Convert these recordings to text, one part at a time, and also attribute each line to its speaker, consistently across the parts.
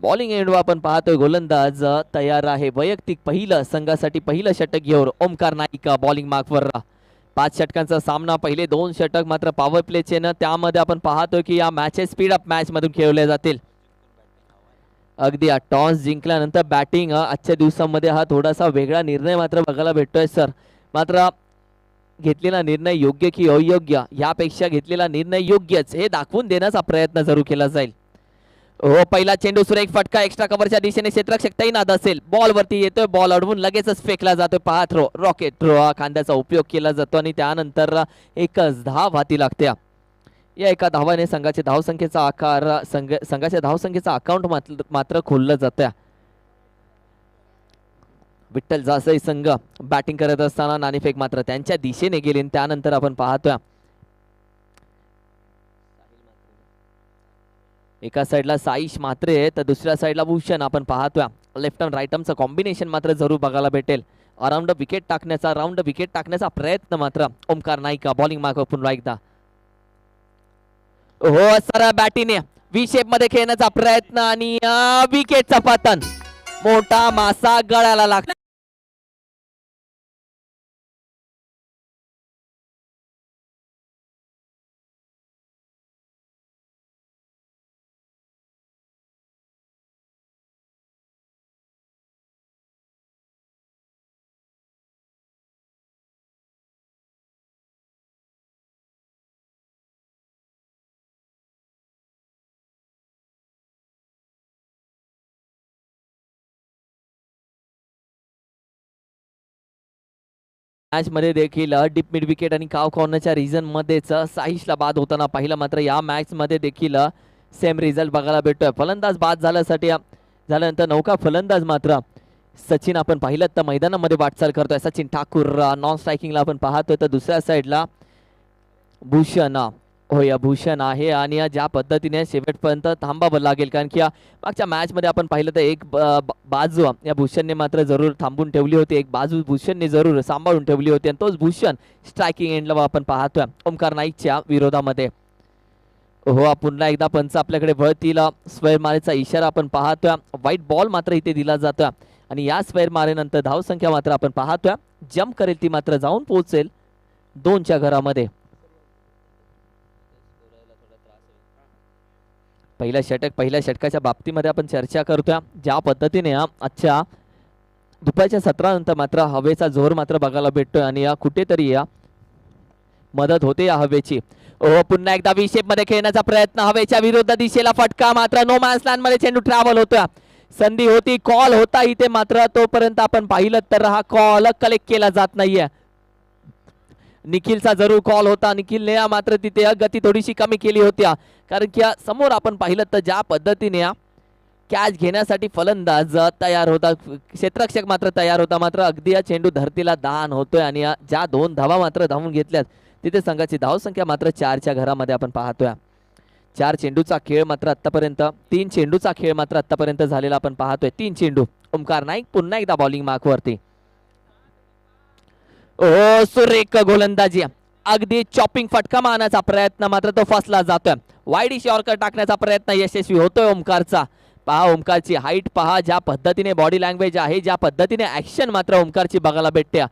Speaker 1: Bowling end आपण पाहतोय गोलंदाज तयार आहे. वैयक्तिक पहिलं संघासाठी पहिलं षटक घेऊन ओमकार नाईक बॉलिंग मार्कवर. 5 षटकांचा सामना. पहिले 2 षटक मात्र पॉवर प्लेचे ना, त्यामध्ये आपण पाहतोय की या मॅचेस स्पीड अप मॅच मधून खेळवल्या जातील. अगदी टॉस जिंकल्यानंतर बॅटिंग आजच्या दिवसामध्ये हा थोडासा वेगळा निर्णय मात्र बघायला भेटतोय सर. मात्र घेतलेला निर्णय योग्य की अयोग्य, यापेक्षा घेतलेला निर्णय योग्यच हे दाखवून देण्याचा प्रयत्न जरूर केला जाईल. हो, पहिला चेंडू सुरेख फटका एक्स्ट्रा कव्हरच्या दिशेने क्षेत्ररक्षक तैनात असेल. बॉल वरती येतोय, बॉल अडवून लगेचच फेकला जातोय. पहा थ्रो, रॉकेट थ्रो, खांद्याचा उपयोग केला जातो आणि त्यानंतर एकच धाव हाती लागते. या एका धावाने संघाच्या धावसंख्येचा आकार संघाच्या धावसंख्येचा अकाउंट मात्र खोललं जातं. विठ्ठल जासई संघ बॅटिंग करत असताना नाणेफेक मात्र त्यांच्या दिशेने गेली. त्यानंतर आपण पाहतोय एका साइडला साईश मात्रे तर दुसऱ्या साइडला भूषण. आपण पाहतोय लेफ्ट आर्म राईट आर्मचं कॉम्बिनेशन मात्र जरूर बघायला भेटेल. राऊंड विकेट टाकण्याचा प्रयत्न मात्र ओमकार नाईक बॉलिंग मार्क पुन्हा एकदा. हो, सरळ बॅटीने व्ही शेप मध्ये खेळण्याचा प्रयत्न आणि विकेटचा पतन. मोठा मासा गळाला लागला. मॅच मध्ये देखील डीप मिड विकेट आणि काव कॉर्नरच्या रिझन मध्येच साईशला बाद होताना पाहिलं. मात्र या मॅच मध्ये देखील सेम रिझल्ट बघायला भेटतोय. फलंदाज बाद झाल्यानंतर नौका फलंदाज मात्र सचिन आपण पाहिलं तर मैदानामध्ये वाटचाल करतोय. सचिन ठाकूर नॉन स्ट्रायकिंगला आपण पाहतोय. तर दुसऱ्या साईडला भूषण, हो या भूषण आहे आणि ज्या पद्धतीने शेवटपर्यंत थांबावं लागेल, कारण की मागच्या मॅच मध्ये आपण पाहिलं तर एक बाजू या भूषणने मात्र जरूर थांबून ठेवली होती. एक बाजू भूषणने जरूर सांभाळून ठेवली होती आणि तोच भूषण स्ट्रायकिंग एंडला आपण पाहतोय ओमकार नाईकच्या विरोधामध्ये. हो, पुन्हा एकदा पंच आपल्याकडे वळतील. स्क्वेअर मारेचा इशारा आपण पाहतोय. व्हाईट बॉल मात्र इथे दिला जातोय आणि या स्क्वेअर मारेनंतर धावसंख्या मात्र आपण पाहतोय जम्प करेल ती मात्र जाऊन पोहोचेल 2च्या घरामध्ये. पहिल्या षटकाच्या बाबतीमध्ये आपण चर्चा करतोय. ज्या पद्धतीने आजच्या दुपारच्या सत्रानंतर मात्र हवेचा जोर मात्र बघायला भेटतोय आणि कुठेतरी मदत होते या हवेची. पुन्हा एकदा व्ही शेप मध्ये खेळण्याचा प्रयत्न. हवेच्या विरुद्ध दिशेला फटका. मात्र नो मॅन्स लँड मध्ये चेंडू ट्रॅव्हल होतोय. संधी होती, कॉल होता इथे, मात्र तोपर्यंत आपण पाहिलं तर हा कॉल कलेक्ट केला जात नाहीये. निखिलचा जरूर कॉल होता. निखिलने मात्र तिथे गती थोडीशी कमी केली होती, कारण की समोर आपण पाहिलं तर ज्या पद्धतीने कॅच घेण्यासाठी फलंदाज तयार होता, क्षेत्ररक्षक मात्र तयार होता, मात्र अगदी चेंडू धरतीला दान होतोय आणि ज्या 2 धावा मात्र धावून घेतल्यात तिथे संघाची धावसंख्या मात्र 4च्या घरामध्ये आपण पाहतोय. 4 चेंडूचा खेळ मात्र आतापर्यंत 3 चेंडूचा खेळ मात्र आतापर्यंत झालेला आपण पाहतोय. 3 चेंडू. ओमकार नाईक पुन्हा एकदा बॉलिंग मार्कवरती. ओ, सुरेख गोलंदाजी. अगदी चॉपिंग फटका मारण्याचा प्रयत्न मात्र तो फसला जातोय. वाईड शॉर्कर टाकण्याचा प्रयत्न यशस्वी होतोय ओमकारचा. पहा ओमकारची हाईट पहा, ज्या पद्धतीने बॉडी लँग्वेज आहे, ज्या पद्धतीने ऍक्शन मात्र ओमकारची बघायला भेटते.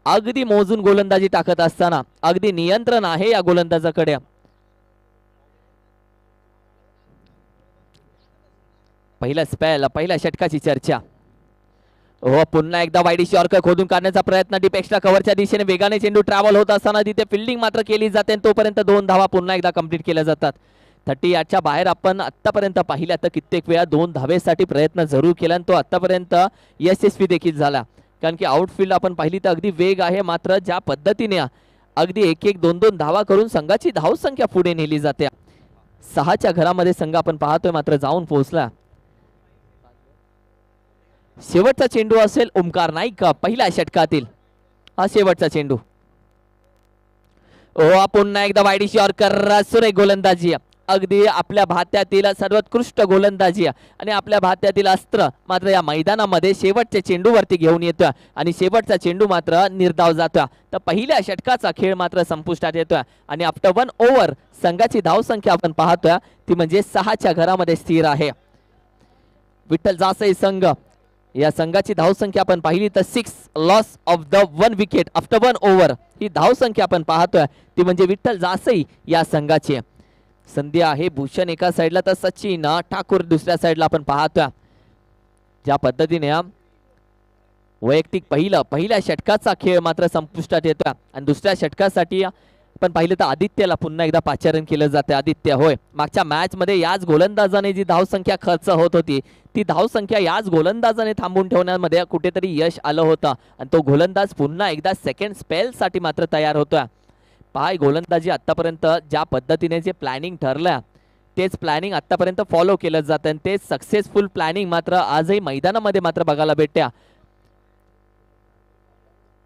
Speaker 1: अगदी मोजून गोलंदाजी टाकत असताना अगदी नियंत्रण आहे या गोलंदाजाकडे. पहिल्या षटकाची चर्चा. हो, पुन्हा एकदा वाईड शॉर्कर खोदून काढण्याचा प्रयत्न. डीप एक्स्ट्रा कव्हरच्या दिशेने वेगाने चेंडू ट्रॅव्हल होत असताना तिथे फिल्डिंग मात्र केली जाते. तोपर्यंत 2 धावा पुन्हा एकदा कंप्लीट केल्या जातात. 38च्या बाहेर आपण आतापर्यंत पाहिल्या तर कित्येक वेळा 2 धावेसाठी प्रयत्न जरूर केला आणि तो आतापर्यंत यशस्वी देखील झाला, कारण की आउटफील्ड आपण पाहिली तर अगदी वेग आहे, मात्र ज्या पद्धतीने अगदी 1-1, 2-2 धावा करून संघाची धावसंख्या पुढे नेली जाते. 6च्या घरामध्ये संघ आपण पाहतोय मात्र जाऊन पोहोचला. शेवटचा चेंडू असेल ओमकार नाईक पहिल्या षटकातील. हा शेवटचा चेंडू. पुन्हा एकदा वाईड शॉर्कर. सुरेख गोलंदाजी. अगदी आपल्या भात्यातील सर्वोत्कृष्ट गोलंदाजी आणि आपल्या भात्यातील अस्त्र मात्र या मैदानामध्ये शेवटच्या चेंडूवरती घेऊन येतोय आणि शेवटचा चेंडू मात्र निर्धाव जातोय. तर पहिल्या षटकाचा खेळ मात्र संपुष्टात येतोय आणि आफ्टर 1 ओव्हर संघाची धावसंख्या आपण पाहतोय ती म्हणजे 6च्या घरामध्ये स्थिर आहे. विठ्ठल जासई संघ या संघाची धावसंख्या आपण पाहिली तर 6 loss of the 1 wicket after 1 over ही धावसंख्या आपण पाहतोय ती म्हणजे विठ्ठल जासई या संघाची. संधी आहे भूषण एका साइडला तर सचिन ठाकूर दुसऱ्या साइडला आपण पाहतोय. ज्या पद्धतीने वैयक्तिक पहिल्या षटकाचा खेळ मात्र संपुष्टात येतोय आणि दुसऱ्या षटकासाठी पण पाहिलं तर आदित्यला पुन्हा एकदा पाचारण केलं जाते. आदित्य होय मागच्या मॅच मध्ये याच गोलंदाजाने जी धावसंख्या खर्च होत होती ती धावसंख्या याच गोलंदाजाने थांबून ठेवण्यामध्ये कुठेतरी यश आलं होतं आणि तो गोलंदाज पुन्हा एकदा सेकंड स्पेल साठी मात्र तयार होतोय. पाय गोलंदाजी आतापर्यंत ज्या पद्धतीने जे प्लॅनिंग ठरलं तेच प्लॅनिंग आतापर्यंत फॉलो केलं जातं आणि तेच सक्सेसफुल प्लॅनिंग मात्र आजही मैदानामध्ये मात्र बघायला भेटत्या.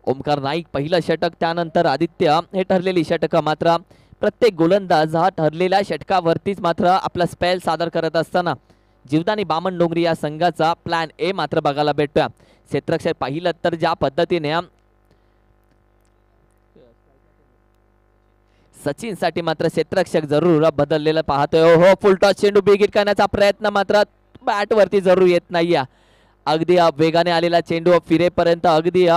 Speaker 1: ओमकार नाईक पहिलं षटक त्यानंतर आदित्य हे ठरलेली षटक मात्र प्रत्येक गोलंदाज हा ठरलेल्या षटकावरतीच मात्र आपला स्पेल सादर करत असताना जीवदानी बामण डोंगरी या संघाचा प्लॅन ए मात्र बघायला भेटतोय. क्षेत्ररक्षक पाहिलं तर ज्या पद्धतीने सचिन साठी मात्र क्षेत्ररक्षक जरूर बदललेलं पाहतोय. हो फुल टॉस चेंडू बिग हिट करण्याचा प्रयत्न मात्र बॅट वरती जरूर येत नाहीये. अगदी वेगाने आलेला चेंडू फिरेपर्यंत अगदी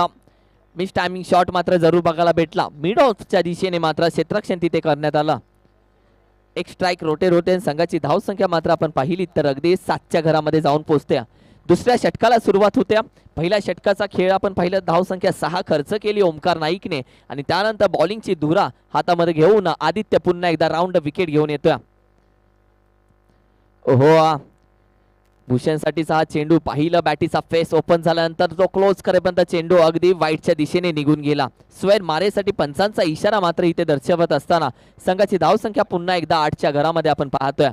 Speaker 1: मिस टायमिंग शॉट मात्र जरूर बघायला भेटला. मिड ऑफच्या दिशेने मात्र क्षेत्ररक्षण तिथे करण्यात आलं. एक स्ट्राइक रोटे संघाची धावसंख्या मात्र आपण पाहिली तर अगदी 7च्या घरामध्ये जाऊन पोहोचते. दुसऱ्या षटकाला सुरुवात होत्या. पहिल्या षटकाचा खेळ आपण पाहिलं धावसंख्या 6 खर्च केली ओमकार नाईकने आणि त्यानंतर बॉलिंगची धुरा हातामध्ये घेऊन आदित्य पुन्हा एकदा राऊंड विकेट घेऊन येतोय. ओहो भूषणसाठीचा हा चेंडू पाहिलं बॅटीचा फेस ओपन झाल्यानंतर तो क्लोज करेपर्यंत चेंडू अगदी वाईटच्या दिशेने निघून गेला. स्वेर मारेसाठी पंचांचा इशारा मात्र इथे दर्शवत असताना संघाची धावसंख्या पुन्हा एकदा 8च्या घरामध्ये आपण पाहतोय.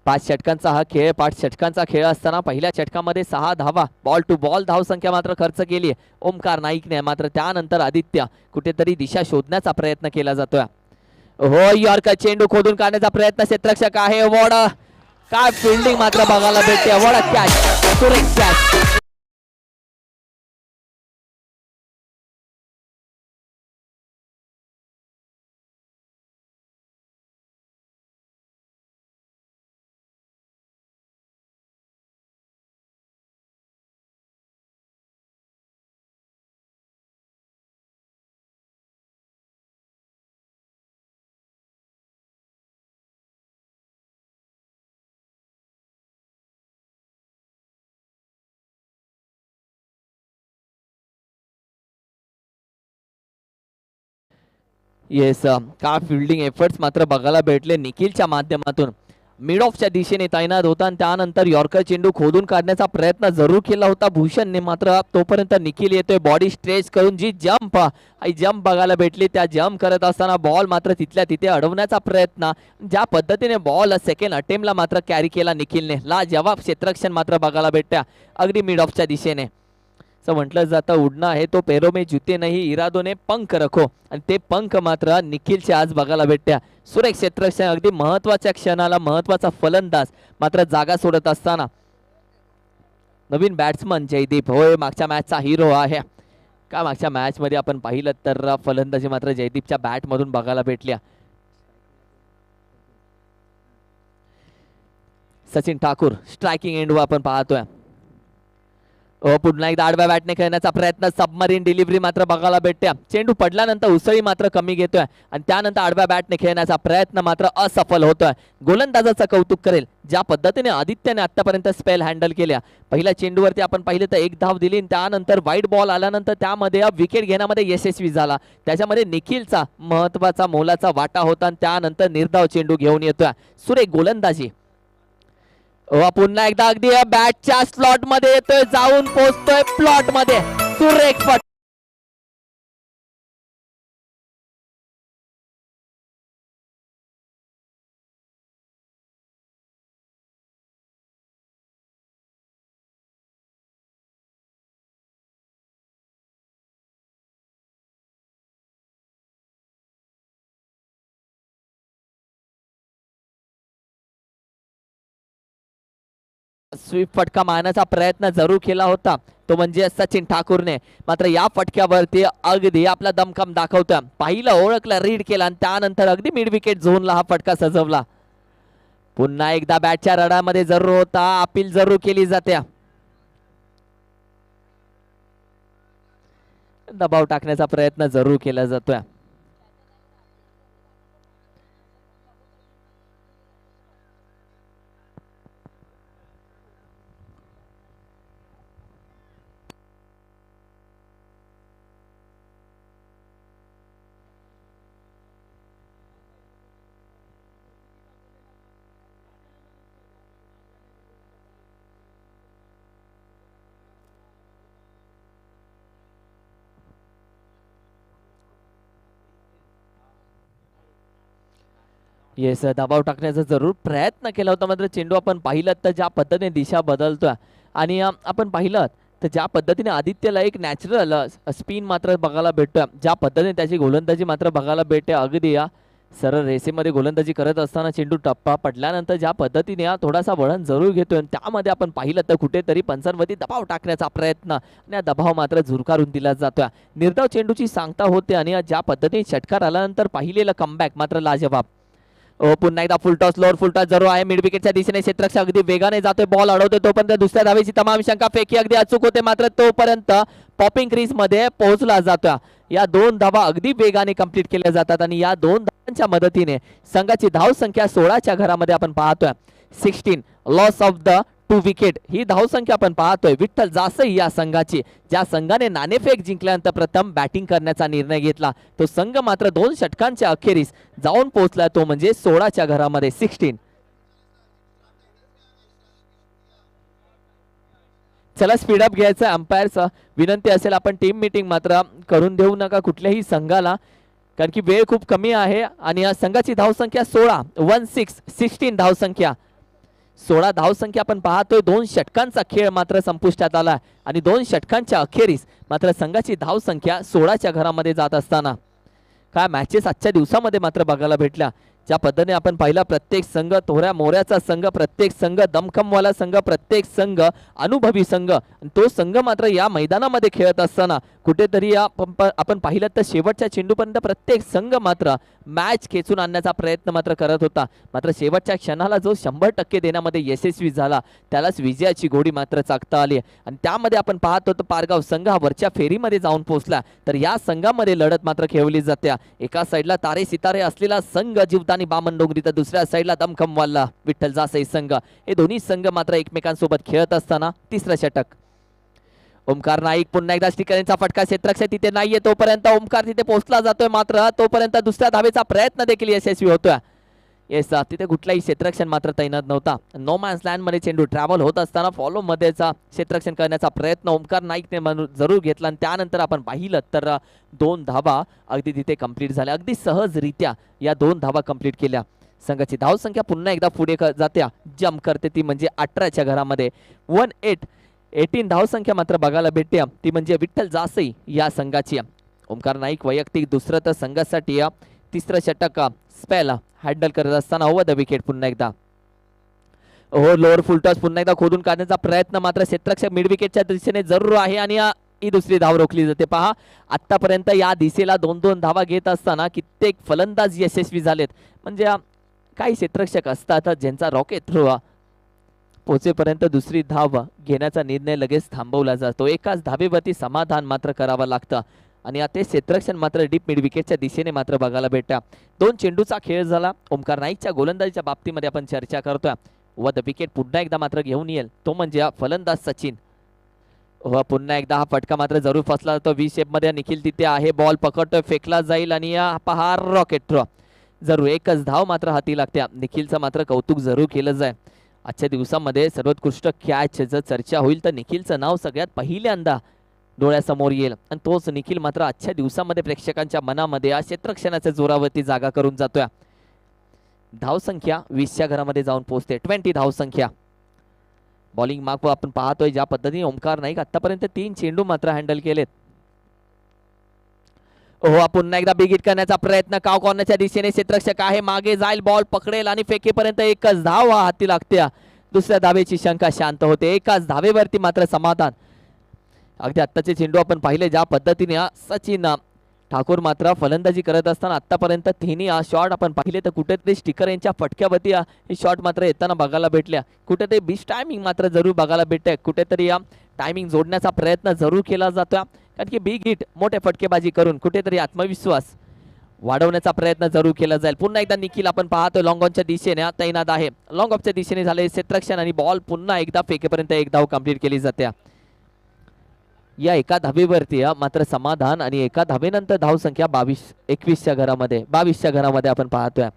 Speaker 1: 5 षटकांचा हा खेळ 5 षटकांचा खेळ असताना पहिल्या षटकामध्ये 6 धावा बॉल टू बॉल धावसंख्या मात्र खर्च केली ओमकार नाईकने. मात्र त्यानंतर आदित्य कुठेतरी दिशा शोधण्याचा प्रयत्न केला जातोय. हो यॉर्कर चेंडू खोदून काढण्याचा प्रयत्न क्षेत्ररक्षक आहे. वॉड काय फिल्डिंग मात्र बघायला भेटते. वॉड कॅच सुरेख कॅच. येस का फिल्डिंग एफर्ट्स मात्र बघायला भेटले निखिलच्या माध्यमातून. मिड ऑफच्या दिशेने तैनात होता आणि त्यानंतर यॉर्कर चेंडू खोदून काढण्याचा प्रयत्न जरूर केला होता भूषणने. मात्र तोपर्यंत निखिल येतोय बॉडी स्ट्रेच करून. जी जंप बघायला भेटली त्या जंप करत असताना बॉल मात्र तिथल्या तिथे अडवण्याचा प्रयत्न. ज्या पद्धतीने बॉल सेकंड अटेम्प्टला मात्र कॅरी केला निखिलने. लाजवाब क्षेत्ररक्षण मात्र बघायला भेटत्या अगदी मिड ऑफच्या दिशेने. असं म्हटलं जातं उडना है तो पैरों में जूते नहीं इरादों ने पंख रखो आणि ते पंख मात्र निखिलचे आज बघायला भेटत्या. सुरेख क्षेत्ररक्षण अगदी महत्वाच्या क्षणाला महत्वाचा फलंदाज मात्र जागा सोडत असताना नवीन बॅट्समन जयदीप होय मागच्या मॅचचा हिरो आहे. का मागच्या मॅच मध्ये आपण पाहिलं तर फलंदाजी मात्र जयदीपच्या बॅट मधून बघायला भेटल्या. सचिन ठाकूर स्ट्रायकिंग एंड आपण पाहतोय. पुन्हा एकदा आडव्या बॅटने खेळण्याचा प्रयत्न. सबमरीन डिलिव्हरी मात्र बघायला भेटते. चेंडू पडल्यानंतर उसळी मात्र कमी घेतोय आणि त्यानंतर आडव्या बॅटने खेळण्याचा प्रयत्न मात्र असफल होतोय. गोलंदाजाचं कौतुक करेल ज्या पद्धतीने आदित्यने आतापर्यंत स्पेल हँडल केल्या. पहिल्या चेंडूवरती आपण पाहिलं तर 1 धाव दिली. त्यानंतर वाईट बॉल आल्यानंतर त्यामध्ये विकेट घेण्यामध्ये यशस्वी झाला. त्याच्यामध्ये निखिलचा महत्वाचा मोलाचा वाटा होता आणि त्यानंतर निर्धाव चेंडू घेऊन येतोय. सुरेख गोलंदाजी. पुन्हा एकदा अगदी बॅटच्या स्लॉट मध्ये येतोय जाऊन पोहोचतोय प्लॉट मध्ये सुरेख स्वीप फटका मारण्याचा प्रयत्न जरूर केला होता, तो म्हणजे सचिन ठाकूरने. मात्र या फटक्यावरती अगदी आपला दमखम दाखवतोय. पाहिलं, ओळखलं, रीड केला आणि त्यानंतर अगदी मिड विकेट झोनला हा फटका सजवला. पुन्हा एकदा बॅटच्या रडामध्ये जरूर होता, अपील जरूर केली जाते. दबाव टाकण्याचा प्रयत्न जरूर केला जातोय. येस, दबाव टाकण्याचा जरूर प्रयत्न केला होता, मात्र चेंडू आपण पाहिलं तर ज्या पद्धतीने दिशा बदलतोय आणि आपण पाहिलं तर ज्या पद्धतीने आदित्यला एक नॅचरल स्पिन मात्र बघायला भेटतोय, ज्या पद्धतीने त्याची गोलंदाजी मात्र बघायला भेटते. अगदी सरळ रेषेमध्ये गोलंदाजी करत असताना चेंडू टप्पा पडल्यानंतर ज्या पद्धतीने थोडासा वळण जरूर घेतोय, त्यामध्ये आपण पाहिलं तर कुठेतरी पंचांवरती दबाव टाकण्याचा प्रयत्न आणि दबाव मात्र झुरकारून दिला जातोय. निर्धाव चेंडूची सांगता होते आणि ज्या पद्धतीने षटकार आल्यानंतर पाहिलेलं कमबॅक मात्र लाजवाब. पुन्हा एकदा फुलटॉस, लोअर फुलटॉस जरूर आहे. मिड विकेटच्या दिशेने क्षेत्ररक्षक अगदी वेगाने जातोय, बॉल अडवतोय. तोपर्यंत दुसऱ्या धावेची तमाम शंका, फेकी अगदी अचूक होते, मात्र तोपर्यंत पॉपिंग क्रीज मध्ये पोहोचला जातोय. या 2 धावा अगदी वेगाने कंप्लीट केल्या जातात आणि या 2 धावांच्या मदतीने संघाची धाव संख्या 16च्या घरामध्ये आपण पाहतोय. 16 लॉस ऑफ द 2 विकेट ही धावसंख्या आपण पाहतोय. विठ्ठल जासई या संघाची, ज्या संघाने नाणेफेक जिंकल्यानंतर प्रथम बॅटिंग करण्याचा निर्णय घेतला, तो संघ मात्र 2 षटकांच्या अखेरीस जाऊन पोहोचला, तो म्हणजे 16च्या घरामध्ये. 16. चला स्पीडअप घ्यायचं. अंपायरचा विनंती असेल आपण टीम मीटिंग मात्र करून देऊ नका कुठल्याही संघाला, कारण की वेळ खूप कमी आहे आणि या संघाची धावसंख्या 16 धावसंख्या 16 धावसंख्या आपण पाहतोय. 2 षटकांचा खेळ मात्र संपुष्टात आला आणि 2 षटकांच्या अखेरीस मात्र संघाची धावसंख्या 16च्या घरामध्ये जात असताना काय मॅचेस आजच्या दिवसामध्ये मात्र बघायला भेटल्या. ज्या पद्धतीने आपण पाहिला, प्रत्येक संघ तोऱ्या मोऱ्याचा संघ, प्रत्येक संघ दमखमवाला संघ, प्रत्येक संघ अनुभवी संघ, तो संघ मात्र या मैदानामध्ये खेळत असताना कुठेतरी आपण पाहिलं तर शेवटच्या चेंडूपर्यंत प्रत्येक संघ मात्र मॅच खेचून आणण्याचा प्रयत्न मात्र करत होता. मात्र शेवटच्या क्षणाला जो 100% देण्यामध्ये यशस्वी झाला, त्यालाच विजयाची गोडी मात्र चाकता आली आणि त्यामध्ये आपण पाहतो तर पारगाव संघ हा वरच्या फेरीमध्ये जाऊन पोहोचला. तर या संघामध्ये लढत मात्र खेळवली जाते. एका साईडला तारे सितारे असलेला संघ जीवदानी बामन डोंगरी, तर दुसऱ्या साईडला दमखमवाला विठ्ठल जासई संघ. हे दोन्ही संघ मात्र एकमेकांसोबत खेळत असताना तिसरं षटक. ओमकार नाईक पुन्हा एकदा स्टिकरचा फटका, क्षेत्ररक्षक तिथे नाहीये, तोपर्यंत ओमकार तिथे पोहोचला जातोय, मात्र तोपर्यंत दुसऱ्या धावेचा प्रयत्न देखील यशस्वी होतोय. येस, तिथे कुठलाही क्षेत्ररक्षण मात्र तैनात नव्हता. नो मॅन्स लँड मध्ये चेंडू ट्रॅव्हल होत असताना फॉलो मध्येचा क्षेत्ररक्षण करण्याचा प्रयत्न ओमकार नाईकने जरूर घेतला आणि त्यानंतर आपण पाहिलं तर 2 धावा अगदी तिथे कंप्लीट झाल्या. अगदी सहजरित्या या 2 धावा कंप्लीट केल्या. संघाची धावसंख्या पुन्हा एकदा पुढे जात्या, जम्प करते, ती म्हणजे 18च्या घरामध्ये. 18 धावसंख्या मात्र बघायला भेटते, ती म्हणजे विठ्ठल जासई या संघाची. ओमकार नाईक वैयक्तिक दुसरं तर संघासाठी तिसरं षटक स्पेल हँडल करत असताना ओव्हर द विकेट. पुन्हा एकदा लोअर फुल टॉस पुन्हा एकदा खोदून काढण्याचा प्रयत्न, मात्र क्षेत्ररक्षक मिड विकेटच्या दिशेने जरूर आहे आणि ही दुसरी धाव रोखली जाते. पहा, आतापर्यंत या दिशेला 2-2 धावा घेत असताना कित्येक फलंदाज यशस्वी झालेत. म्हणजे काही क्षेत्ररक्षक असतात ज्यांचा रॉकेट थ्रो पोहोचेपर्यंत दुसरी धाव घेण्याचा निर्णय लगेच थांबवला जातो. एकाच धावेवरती समाधान मात्र करावं लागतं आणि ते क्षेत्ररक्षण मात्र डीप मिड विकेटच्या दिशेने मात्र बघायला भेटतं. 2 चेंडूचा खेळ झाला. ओमकार नाईकच्या गोलंदाजीच्या बाबतीमध्ये आपण चर्चा करतोय. व द विकेट पुन्हा एकदा मात्र घेऊन येईल, तो म्हणजे फलंदाज सचिन. पुन्हा एकदा हा फटका मात्र जरूर फसला जातो. व्ही शेप मध्ये निखिल तिथे आहे, बॉल पकडतोय, फेकला जाईल आणि पहा रॉकेट थ्रो. जरूर एकच धाव मात्र हाती लागते. निखिलचं मात्र कौतुक जरूर केलं जाय. आजच्या दिवसामध्ये सर्वोत्कृष्ट कॅच जर चर्चा होईल तर निखिलचं नाव सगळ्यात पहिल्यांदा डोळ्यासमोर येईल आणि तोच निखिल मात्र आजच्या दिवसामध्ये प्रेक्षकांच्या मनामध्ये या क्षेत्ररक्षणाच्या जोरावरती जागा करून जातोय. धावसंख्या 20च्या घरामध्ये जाऊन पोहोचते. 20 धावसंख्या. बॉलिंग मार्क आपण पाहतोय ज्या पद्धतीने ओमकार नाईक आतापर्यंत 3 चेंडू मात्र हँडल केलेत. पुन्हा एकदा बिग हिट करण्याचा प्रयत्न, काव कॉर्नरच्या दिशेने क्षेत्ररक्षक आहे, मागे जाईल, बॉल पकडेल आणि फेकेपर्यंत एकच धाव हाती लागते. दुसऱ्या धावेची शंका शांत होते. एकाच धावेवरती मात्र समाधान. अगदी आत्ताचे चेंडू आपण पाहिले ज्या पद्धतीने सचिन ठाकूर मात्र फलंदाजी करत असताना आतापर्यंत तिन्ही शॉट आपण पाहिले तर कुठेतरी स्टिकर यांच्या फटक्यावरती हे शॉट मात्र येताना बघायला भेटल्या. कुठेतरी बिच टायमिंग मात्र जरूर बघायला भेटते. कुठेतरी टायमिंग जोडण्याचा प्रयत्न जरूर केला जातोय. कारण की बिग हिट मोठे फटकेबाजी करून कुठेतरी आत्मविश्वास वाढवण्याचा प्रयत्न जरूर केला जाईल. पुन्हा एकदा निखिल आपण पाहतोय लॉंग ऑनच्या दिशेने तैनात आहे. लॉंग ऑफच्या दिशेने झाले क्षेत्ररक्षण आणि बॉल पुन्हा एकदा फेकेपर्यंत एक धाव कंप्लीट केली जाते. या एका धावेवरती मात्र समाधान आणि एका धावेनंतर धाव संख्या 21च्या घरामध्ये आपण पाहतोय.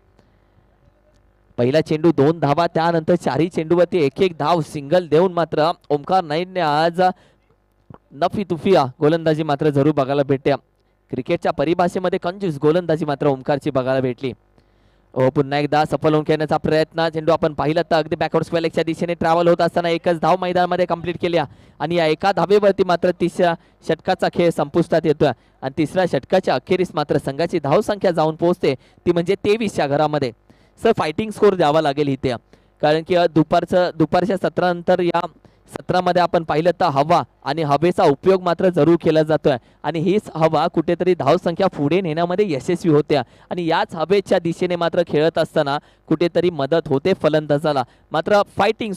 Speaker 1: पहिला चेंडू 2 धावा, त्यानंतर चारही चेंडूवरती एक एक धाव सिंगल देऊन मात्र ओमकार नाईकने आज नफी तुफिया गोलंदाजी मात्र जरूर बघायला भेटते. क्रिकेटच्या परिभाषेमध्ये कंजूस गोलंदाजी मात्र ओमकारची बघायला भेटली. पुन्हा एकदा सफल होऊन खेळण्याचा प्रयत्न. चेंडू आपण पाहिलं तर अगदी बॅकवर्ड स्क्वेअर लेगच्या दिशेने ट्रॅव्हल होत असताना एकच धाव मैदानामध्ये कंप्लीट केली आणि या एका धावेवरती मात्र तिसऱ्या षटकाचा खेळ संपुष्टात येतोय आणि तिसऱ्या षटकाच्या अखेरीस मात्र संघाची धाव संख्या जाऊन पोहोचते ती म्हणजे 23च्या घरामध्ये. सर फायटिंग स्कोर द्यावा लागेल इथे, कारण की दुपारच्या सत्रानंतर या सत्रामध्ये आपण पाहिलं तर हवा आणि हवेचा उपयोग मात्र जरूर केला जातोय आणि हीच हवा कुठेतरी धावसंख्या पुढे नेण्यामध्ये यशस्वी होत्या आणि याच हवेच्या दिशेने मात्र खेळत असताना कुठेतरी मदत होते फलंदाजाला. मात्र फायटिंग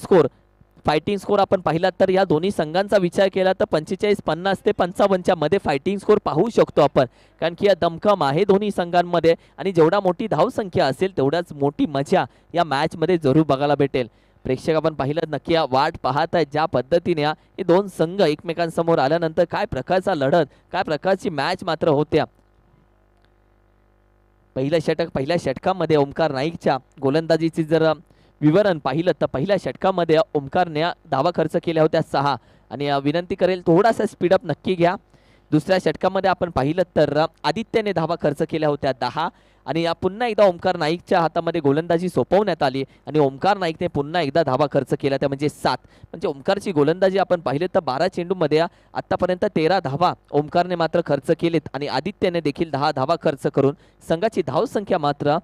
Speaker 1: स्कोर आपण पाहिला तर या दोन्ही संघांचा विचार केला तर 45-50 ते 55च्या मध्ये फायटिंग स्कोर पाहू शकतो आपण, कारण की या दमखम आहे दोन्ही संघांमध्ये आणि जेवढा मोठी धावसंख्या असेल तेवढाच मोठी मजा या मॅच मध्ये जरूर बघायला भेटेल. प्रेक्षक आपण पाहिलं नक्की वाट पाहत आहेत ज्या पद्धतीने हे दोन संघ एकमेकांसमोर आल्यानंतर काय प्रकारचा लढत, काय प्रकारची मॅच मात्र होत्या. पहिल्या षटकामध्ये ओमकार नाईकच्या गोलंदाजीची जर विवरण पाहिलं तर पहिल्या षटकामध्ये ओमकारने धावा खर्च केल्या होत्या 6 आणि विनंती करेल थोडासा स्पीडअप नक्की घ्या. दुसऱ्या षटकामध्ये आपण पाहिलं तर आदित्यने धावा खर्च केल्या होत्या 10 आणि पुन्हा एकदा ओमकार नाईकच्या हातामध्ये गोलंदाजी सोपवण्यात आली आणि ओमकार नाईकने पुन्हा एकदा धावा खर्च केल्या त्या म्हणजे 7. म्हणजे ओमकारची गोलंदाजी आपण पाहिले तर 12 चेंडूमध्ये आतापर्यंत 13 धावा ओमकारने मात्र खर्च केलेत आणि आदित्यने देखील 10 धावा खर्च करून संघाची धावसंख्या मात्र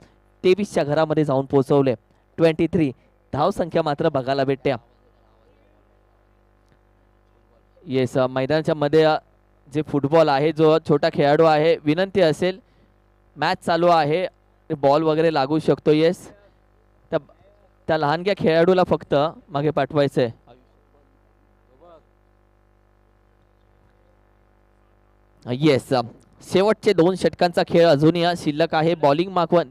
Speaker 1: 23च्या घरामध्ये जाऊन पोहोचवले. 23 धावसंख्या मात्र बघायला भेटते. येस, मैदानाच्या मध्ये जे फुटबॉल आहे जो छोटा खेळाडू आहे, विनंती असेल मॅच चालू आहे बॉल वगैरे लागू शकतो. येस, त्या लहानग्या खेळाडूला फक्त मागे पाठवायचंय. येस, शेवटचे 2 षटकांचा खेळ अजूनही शिल्लक आहे. बॉलिंग मागवण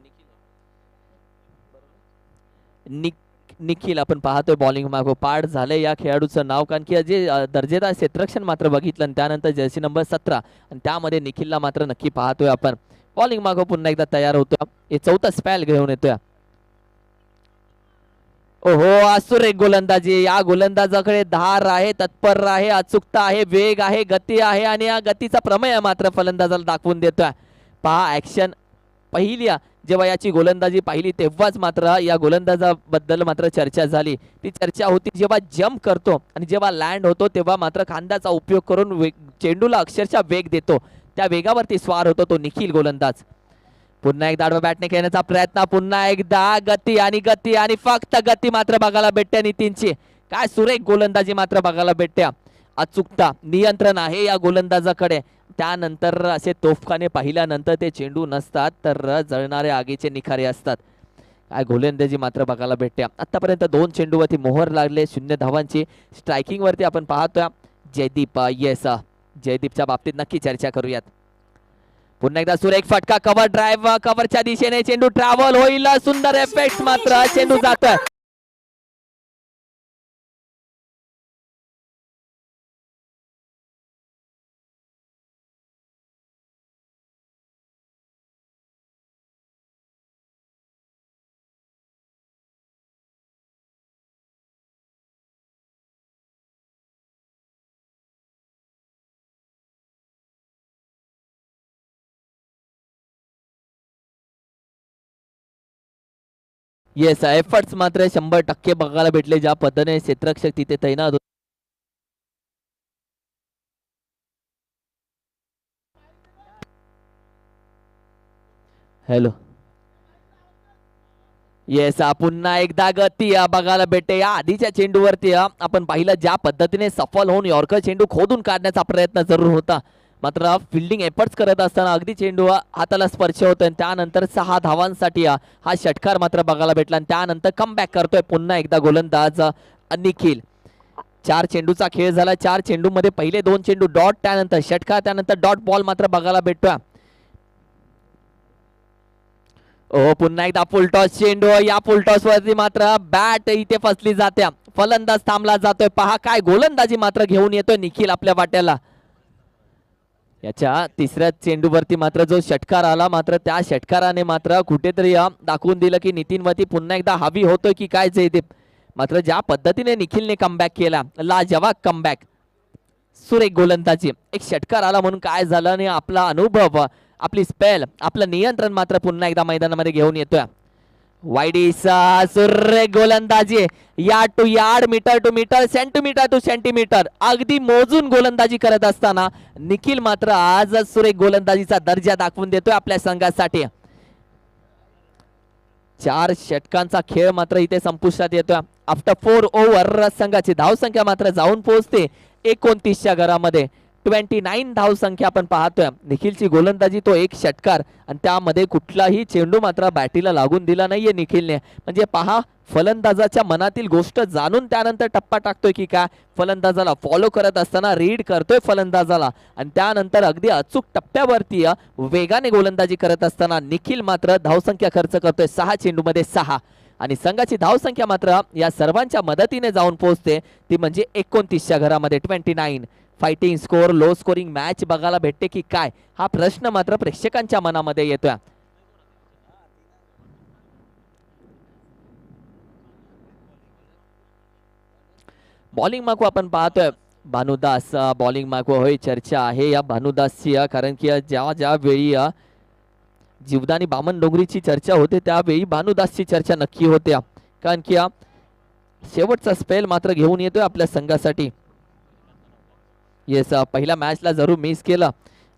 Speaker 1: निखिल आपण पाहतोय बॉलिंग मागो पाठ झालंय या खेळाडूचं नाव, कारण की जे दर्जेदार क्षेत्ररक्षण मात्र बघितलं आणि त्यानंतर जर्सी नंबर 17 आणि त्यामध्ये निखिलला मात्र नक्की पाहतोय आपण. बॉलिंग मागो पुन्हा एकदा तयार होतोय. हे चौथा स्पॅल घेऊन येतोय. ओहो, आसुरे गोलंदाजी. या गोलंदाजाकडे धार आहे, तत्पर आहे, अचूकता आहे, वेग आहे, गती आहे आणि या गतीचा प्रमेय मात्र फलंदाजाला दाखवून देतोय. पहा ऍक्शन. पहिली जेव्हा याची गोलंदाजी पाहिली तेव्हाच मात्र या गोलंदाजाबद्दल मात्र चर्चा झाली. ती चर्चा होती जेव्हा जंप करतो आणि जेव्हा लँड होतो तेव्हा मात्र खांद्याचा उपयोग करून चेंडूला अक्षरशः वेग देतो. त्या वेगावरती स्वार होतो तो निखिल गोलंदाज. पुन्हा एकदा आडव्या बॅटने खेळण्याचा प्रयत्न. पुन्हा एकदा गती आणि फक्त गती मात्र बघायला भेटते नितीनची. काय सुरेख गोलंदाजी मात्र बघायला भेटते. अचूकता, नियंत्रण आहे या गोलंदाजाकडे. त्यानंतर असे तोफखाने पाहिल्यानंतर ते चेंडू नसतात तर जळणारे आगीचे निखारे असतात. काय गोलंदाजी मात्र बघायला भेटते. आतापर्यंत 2 चेंडूवरती मोहर लागले 0 धावांची. स्ट्रायकिंग वरती आपण पाहतोय जयदीप. येस, जयदीपच्या बाबतीत नक्की चर्चा करूयात. पुन्हा एकदा सुरेख फटका, कव्हर ड्राईव्ह, कव्हरच्या दिशेने चेंडू ट्रॅव्हल होईल. सुंदर इफेक्ट मात्र चेंडू जातोय. येस, एफर्ट्स मात्र 100% बघायला भेटले ज्या पद्धतीने क्षेत्ररक्षक तिथे तैनात. हॅलो, येस पुन्हा एकदा गती बघायला भेटते. या आधीच्या चेंडूवरती आपण पाहिलं ज्या पद्धतीने सफल होऊन यॉर्कर चेंडू खोदून काढण्याचा प्रयत्न जरूर होता, मात्र फिल्डिंग एफर्ट्स करत असताना अगदी चेंडू हाताला स्पर्श होतोय. त्यानंतर 6 धावांसाठी हा षटकार मात्र बघायला भेटला आणि त्यानंतर कमबॅक करतोय पुन्हा एकदा गोलंदाज निखिल. 4 चेंडूचा खेळ झाला. 4 चेंडूमध्ये पहिले 2 चेंडू डॉट, त्यानंतर षटकार, त्यानंतर डॉट बॉल मात्र बघायला भेटतोय. पुन्हा एकदा फुलटॉस चेंडू. या फुलटॉस वरती मात्र बॅट इथे फसली जाते. फलंदाज थांबला जातोय. पहा काय गोलंदाजी मात्र घेऊन येतोय निखिल आपल्या वाट्याला. याच्या तिसऱ्या चेंडूवरती मात्र जो षटकार आला, मात्र त्या षटकाराने मात्र कुठेतरी दाखवून दिलं की नितीनवरती पुन्हा एकदा हवी होतोय की काय जयदीप. मात्र ज्या पद्धतीने निखिलने कमबॅक केला, लाजवाब कमबॅक, सुरेख गोलंदाजी. एक षटकार आला म्हणून काय झालं आणि आपला अनुभव, आपली स्पेल, आपलं नियंत्रण मात्र पुन्हा एकदा मैदानामध्ये घेऊन येतोय. वाईडीसा सुरेख गोलंदाजी. Yard to yard, metre to metre, centimetre to centimetre, अगदी मोजून गोलंदाजी करत असताना निखिल मात्र आज सुरेख गोलंदाजीचा दर्जा दाखवून देतोय आपल्या संघासाठी. 4 षटकांचा खेळ मात्र इथे संपुष्टात येतोय. आफ्टर 4 ओव्हर संघाची धावसंख्या मात्र जाऊन पोहोचते 29च्या घरामध्ये. 29 धावसंख्या आपण पाहतोय. निखिलची गोलंदाजी, तो एक षटकार आणि त्यामध्ये कुठलाही चेंडू मात्र बॅटीला लागून दिला नाहीये निखिलने. म्हणजे पहा, फलंदाजाच्या मनातील गोष्ट जाणून त्यानंतर टप्पा टाकतोय की काय, फलंदाजाला फॉलो करत असताना रीड करतोय फलंदाजाला आणि त्यानंतर अगदी अचूक टप्प्यावरती वेगाने गोलंदाजी करत असताना निखिल मात्र धावसंख्या खर्च करतोय 6 चेंडूमध्ये 6 आणि संघाची धावसंख्या मात्र या सर्वांच्या मदतीने जाऊन पोहोचते ती म्हणजे 29च्या घरामध्ये. 29 fighting score, low scoring match बघायला भेटते की काय, हा प्रश्न मात्र प्रेक्षकांच्या मनामध्ये येतोय. बॉलिंग मागो आपण पाहतोय भानुदास. बॉलिंग मागो होय, चर्चा आहे या भानुदासची, कारण की ज्या वेळी जीवदानी बामन डोंगरीची चर्चा होते त्यावेळी भानुदासची चर्चा नक्की होते, कारण की शेवटचा स्पेल मात्र घेऊन येतोय आपल्या संघासाठी. येस, पहिल्या मॅचला जरूर मिस केला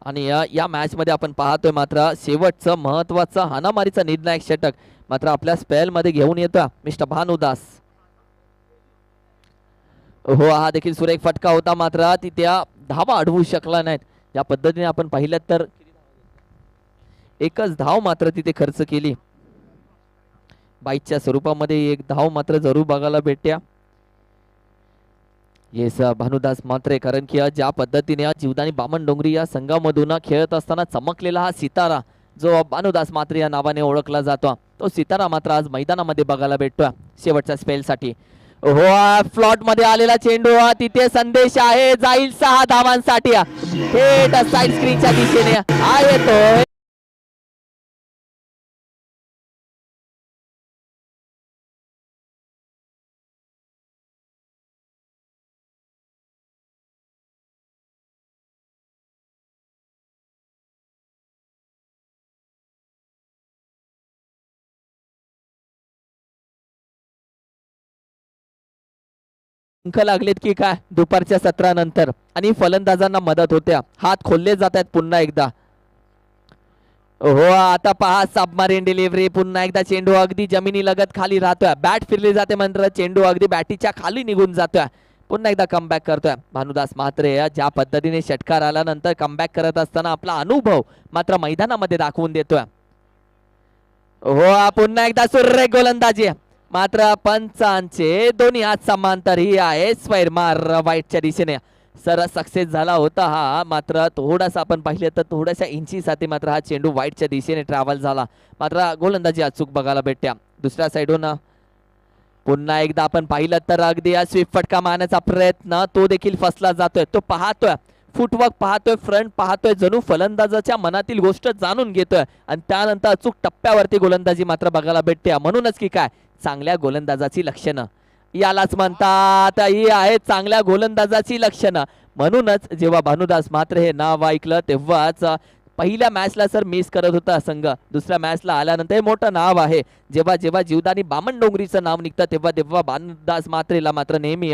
Speaker 1: आणि या मॅच मध्ये आपण पाहतोय मात्र शेवटचं महत्वाचं हाणामारीचा निर्णायक षटक मात्र आपल्या स्पेल मध्ये घेऊन येतोय मिस्टर भानुदास. हो, हा देखील सुरेख फटका होता, मात्र तिथे धावा अडवू शकला नाहीत. या पद्धतीने आपण पाहिलं तर एकच धाव मात्र तिथे खर्च केली. बाईकच्या स्वरूपामध्ये एक धाव मात्र जरूर बघायला भेटत्या. येस, भानुदास मात्र, कारण की ज्या पद्धतीने जीवदानी बामन डोंगरी या संघामधून खेळत असताना चमकलेला हा सितारा जो भानुदास मात्र या नावाने ओळखला जातो, तो सितारा मात्र आज मैदानामध्ये बघायला भेटतोय शेवटच्या स्पेल साठी. हो, फ्लॉट मध्ये आलेला चेंडू, तिथे संदेश आहे, जाईल 6 धावांसाठी. थेट साइड स्क्रीनच्या दिशेने हा येतोय. अंक लागलेत की काय दुपारच्या सत्रानंतर आणि फलंदाजांना मदत होत्या, हात खोलले जात आहेत पुन्हा एकदा. हो, आता पहा सबमरीन डिलिव्हरी, पुन्हा एकदा चेंडू अगदी जमिनी लगत खाली राहतोय, बॅट फिरली जाते मात्र चेंडू अगदी बॅटीच्या खाली निघून जातोय. पुन्हा एकदा कमबॅक करतोय भानुदास मात्रे. ज्या पद्धतीने षटकार आल्यानंतर कमबॅक करत असताना आपला अनुभव मात्र मैदानामध्ये दाखवून देतोय. हो, पुन्हा एकदा सुरेख गोलंदाजी, मात्र पंचांचे दोन्ही हात समांतर ही आहे स्क्वेअर मार वाईटच्या दिशेने. सर सक्सेस झाला होता हा, मात्र थोडासा आपण पाहिले तर थोड्याशा इंचीसाठी मात्र हा चेंडू वाईटच्या दिशेने ट्रॅव्हल झाला, मात्र गोलंदाजी अचूक बघायला भेटत्या. दुसऱ्या साईडून पुन्हा एकदा आपण पाहिलं तर अगदी स्वीप फटका मारण्याचा प्रयत्न, तो देखील फसला जातोय. तो पाहतोय, फुटवर्क पाहतोय, फ्रंट पाहतोय, जणू फलंदाजाच्या मनातील गोष्ट जाणून घेतोय आणि त्यानंतर अचूक टप्प्यावरती गोलंदाजी मात्र बघायला भेटते. म्हणूनच की काय, चांगल्या गोलंदाजाची लक्षणं यालाच म्हणतात, ही आहेत चांगल्या गोलंदाजाची लक्षणं. म्हणूनच जेव्हा भानुदास मात्र हे नाव ऐकलं तेव्हाच पहिल्या मॅचला सर मिस करत होता संघ, दुसऱ्या मॅचला आल्यानंतर हे मोठं नाव आहे. जेव्हा जेव्हा जीवदानी बामन डोंगरीचं नाव निघतं तेव्हा तेव्हा भानुदास मात्रेला मात्र नेहमी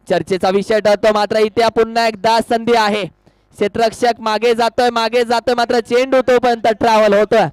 Speaker 1: चर्चेचा विषय ठरतो. मात्र इथे पुन्हा एकदा संधी आहे, क्षेत्ररक्षक मागे जातोय मात्र चेंडू तोपर्यंत ट्रॅव्हल होतोय.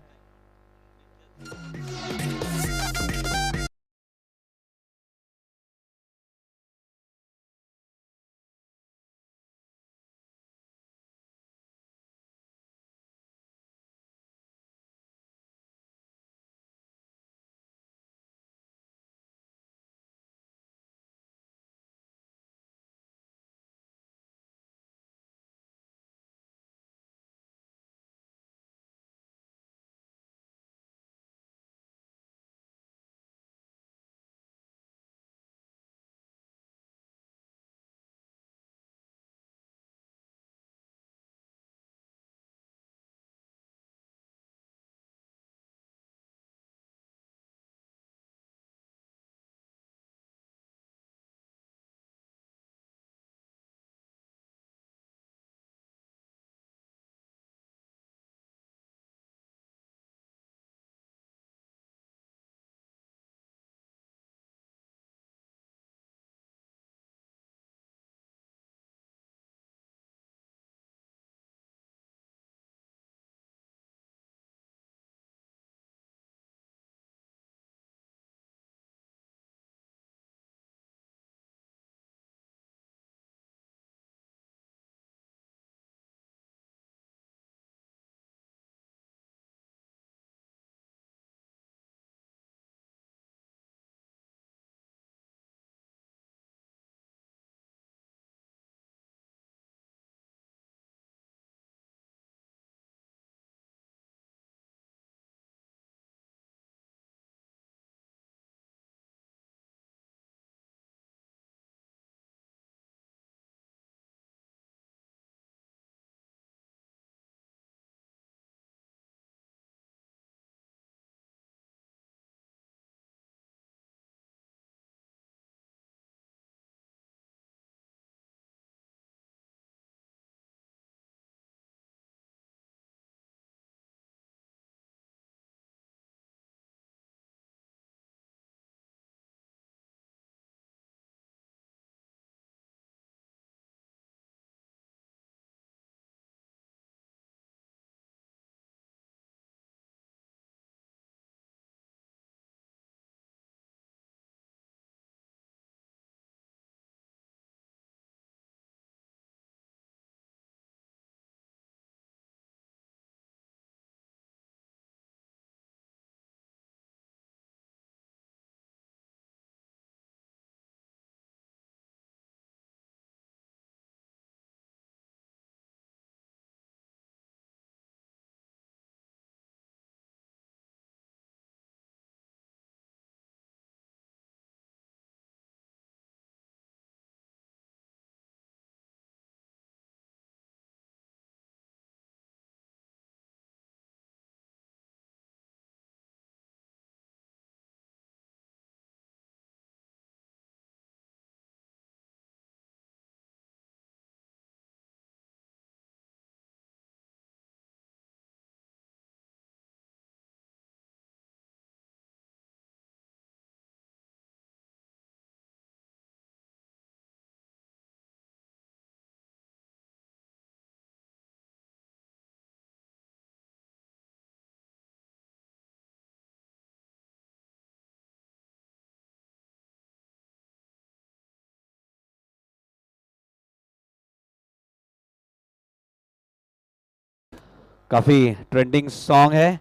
Speaker 2: काफी ट्रेंडिंग सॉन्ग है,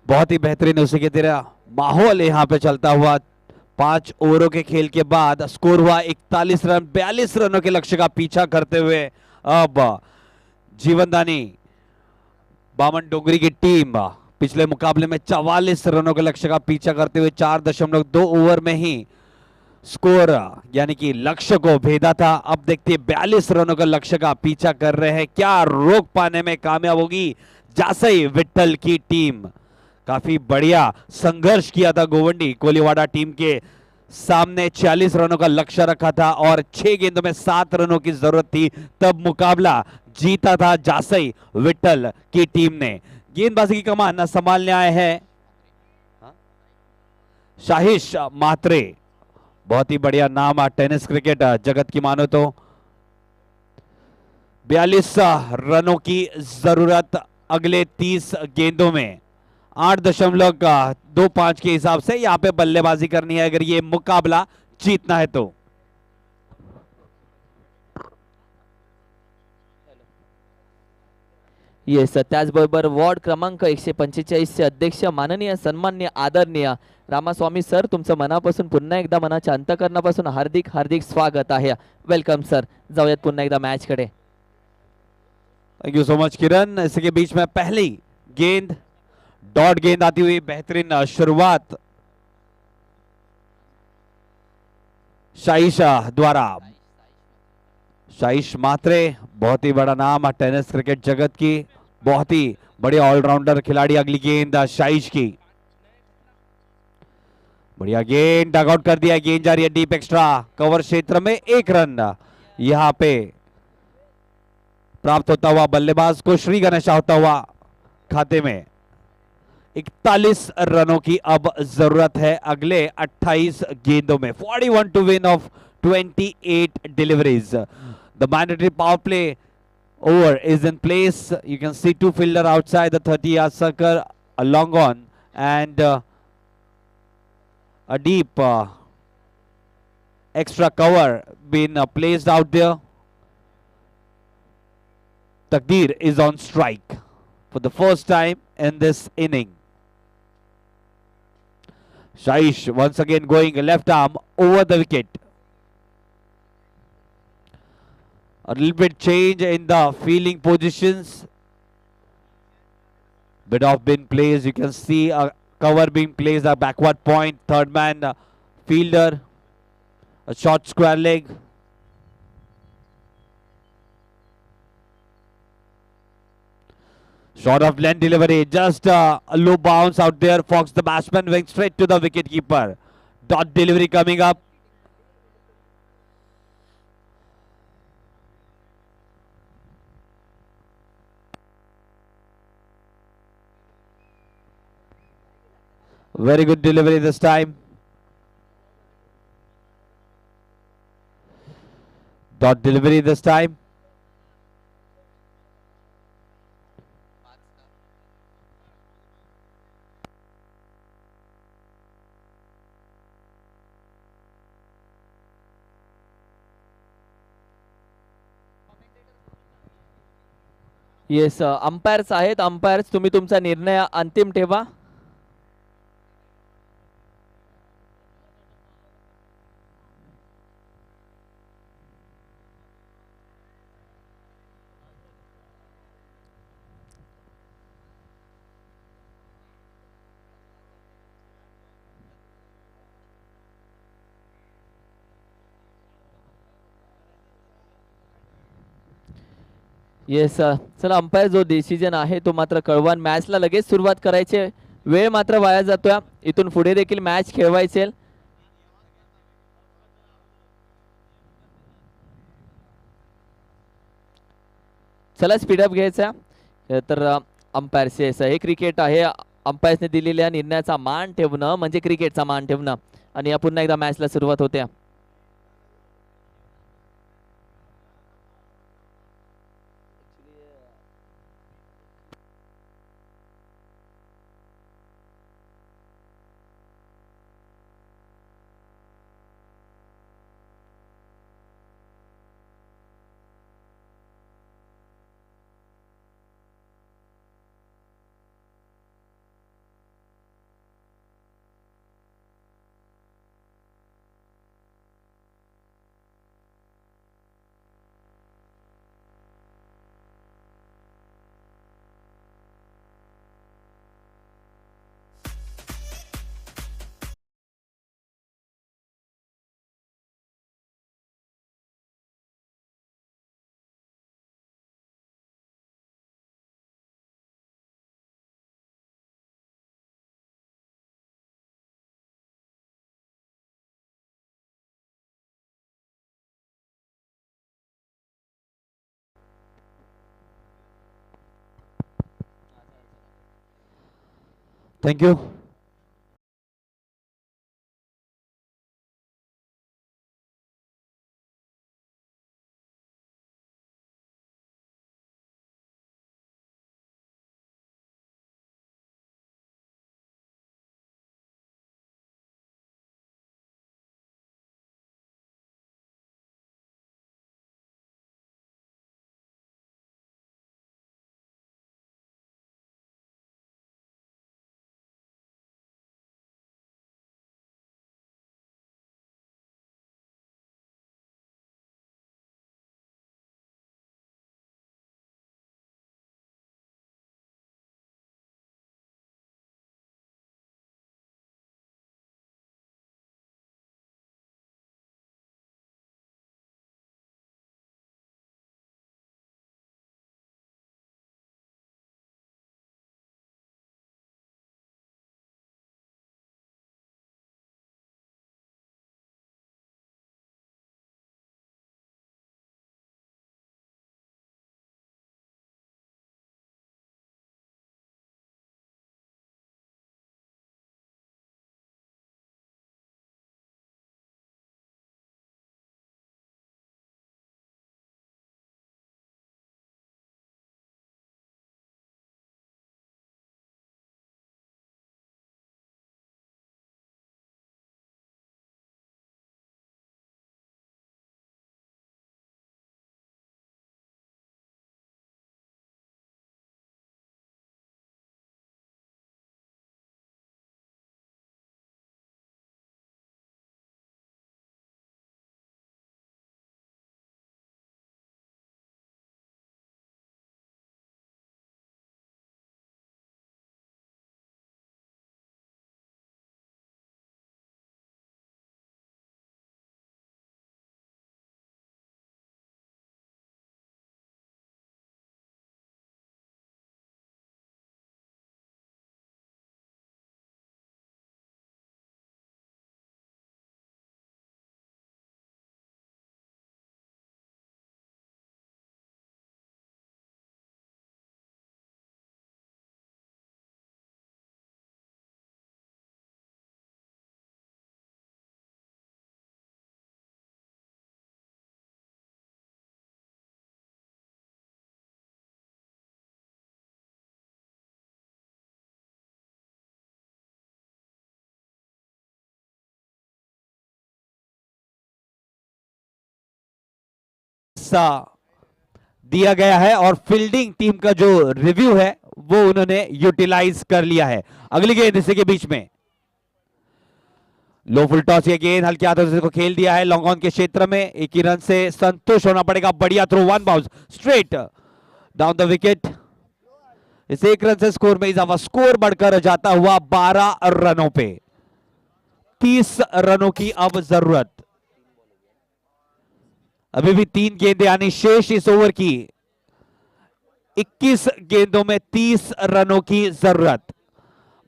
Speaker 2: बहुत ही बेहतरीन उसी की तरह माहौल यहाँ पे चलता हुआ। 5 ओवरों के खेल के बाद स्कोर हुआ 41 रन। 42 रनों के लक्ष्य का पीछा करते हुए अब जीवनदानी बामन डोंगरी की टीम पिछले मुकाबले में 44 रनों के लक्ष्य का पीछा करते हुए 4.2 ओवर में ही स्कोर यानी कि लक्ष्य को भेदा था। अब देखते 42 रनों का लक्ष्य का पीछा कर रहे हैं, क्या रोक पाने में कामयाब होगी जासई विट्ठल की टीम। काफी बढ़िया संघर्ष किया था गोवंडी कोलीवाड़ा टीम के सामने। 46 रनों का लक्ष्य रखा था और 6 गेंदों में 7 रनों की जरूरत थी, तब मुकाबला जीता था जासई विट्ठल की टीम ने। गेंदबाजी की कमान संभालने आए हैं शाहिश मात्रे, बहुत ही बढ़िया नाम टेनिस क्रिकेट जगत की मानो तो। 42 रनों की जरूरत अगले 30 गेंदों में। 8.25 के हिसाब से यहां पे बल्लेबाजी करनी है अगर ये मुकाबला जीतना है तो।
Speaker 1: येस, त्याचबरोबर वॉर्ड क्रमांक 145 चे अध्यक्ष माननीय सन्मान्य आदरणीय रामास्वामी सर, तुमचं मनापासून पुन्हा एकदा मनाच्या अंतकरणापासून हार्दिक हार्दिक स्वागत आहे। Welcome sir. जाऊयात पुन्हा एकदा मॅच कडे।
Speaker 2: थैंक यू सो मच किरण। इसके बीच में पहली गेंद डॉट गेंद आती हुई, बेहतरीन शुरुआत शाइश द्वारा। शाइश मात्रे बहुत ही बड़ा नाम टेनिस क्रिकेट जगत की, बहुत ही बढ़िया ऑलराउंडर खिलाड़ी। अगली गेंद शाइश की, बढ़िया गेंद डगआउट कर दिया। गेंद जा रही है डीप एक्स्ट्रा कवर क्षेत्र में, 1 रन यहां पे प्राप्त होता हुआ बल्लेबाज को श्री गणेश होता हुआ खाते में। 41 रनों की अब जरूरत है अगले 28 गेंदों में। 41 to win off 28 deliveries. The mandatory power play over is in place. You can see 2 fielder outside the 30-yard circle, a long on and a deep extra cover been placed out there. Takdir is on strike for the first time in this inning. Shaish once again going left arm over the wicket. A little bit change in the fielding positions. Bit of been placed. You can see a cover being placed, a backward point, third man fielder, a short square leg. Short of length delivery, just a low bounce out there. Fox the batsman went straight to the wicket keeper. Dot delivery coming up. Very good delivery this time. Dot delivery this time.
Speaker 1: Yes, umpires आहेत। Umpires, तुम्ही तुमचा निर्णय अंतिम ठेवा। Yes, चला umpire जो decision आहे तो मात्र कळवा। मॅचला लगेच सुरुवात करायची, वेळ मात्र वाया जातोय। इथून पुढे देखील मॅच खेळवायची। चला स्पीडअप घ्यायचा तर अंपायर्स, येस, हे क्रिकेट आहे। अंपायर्सने दिलेल्या निर्णयाचा मान ठेवणं म्हणजे क्रिकेटचा मान ठेवणं। आणि या पुन्हा एकदा मॅचला सुरुवात होते।
Speaker 2: Thank you. सा दिया गया है और फील्डिंग टीम का जो रिव्यू है वो उन्होंने यूटिलाइज कर लिया है। अगली गेंद इसी के बीच में लो फुल टॉस, ये गेंद हल्के हाथों से को खेल दिया है लॉन्ग ऑन के क्षेत्र में। एक ही रन से संतुष्ट होना पड़ेगा। बढ़िया throw, one bounce straight down the wicket. इस एक रन से स्कोर में इजाफा, स्कोर बढ़कर जाता हुआ 12 रनों पे। 30 रनों की अब जरूरत। अभी भी 3 गेंदें यानी शेष इस ओवर की। 21 गेंदों में 30 रनों की जरूरत।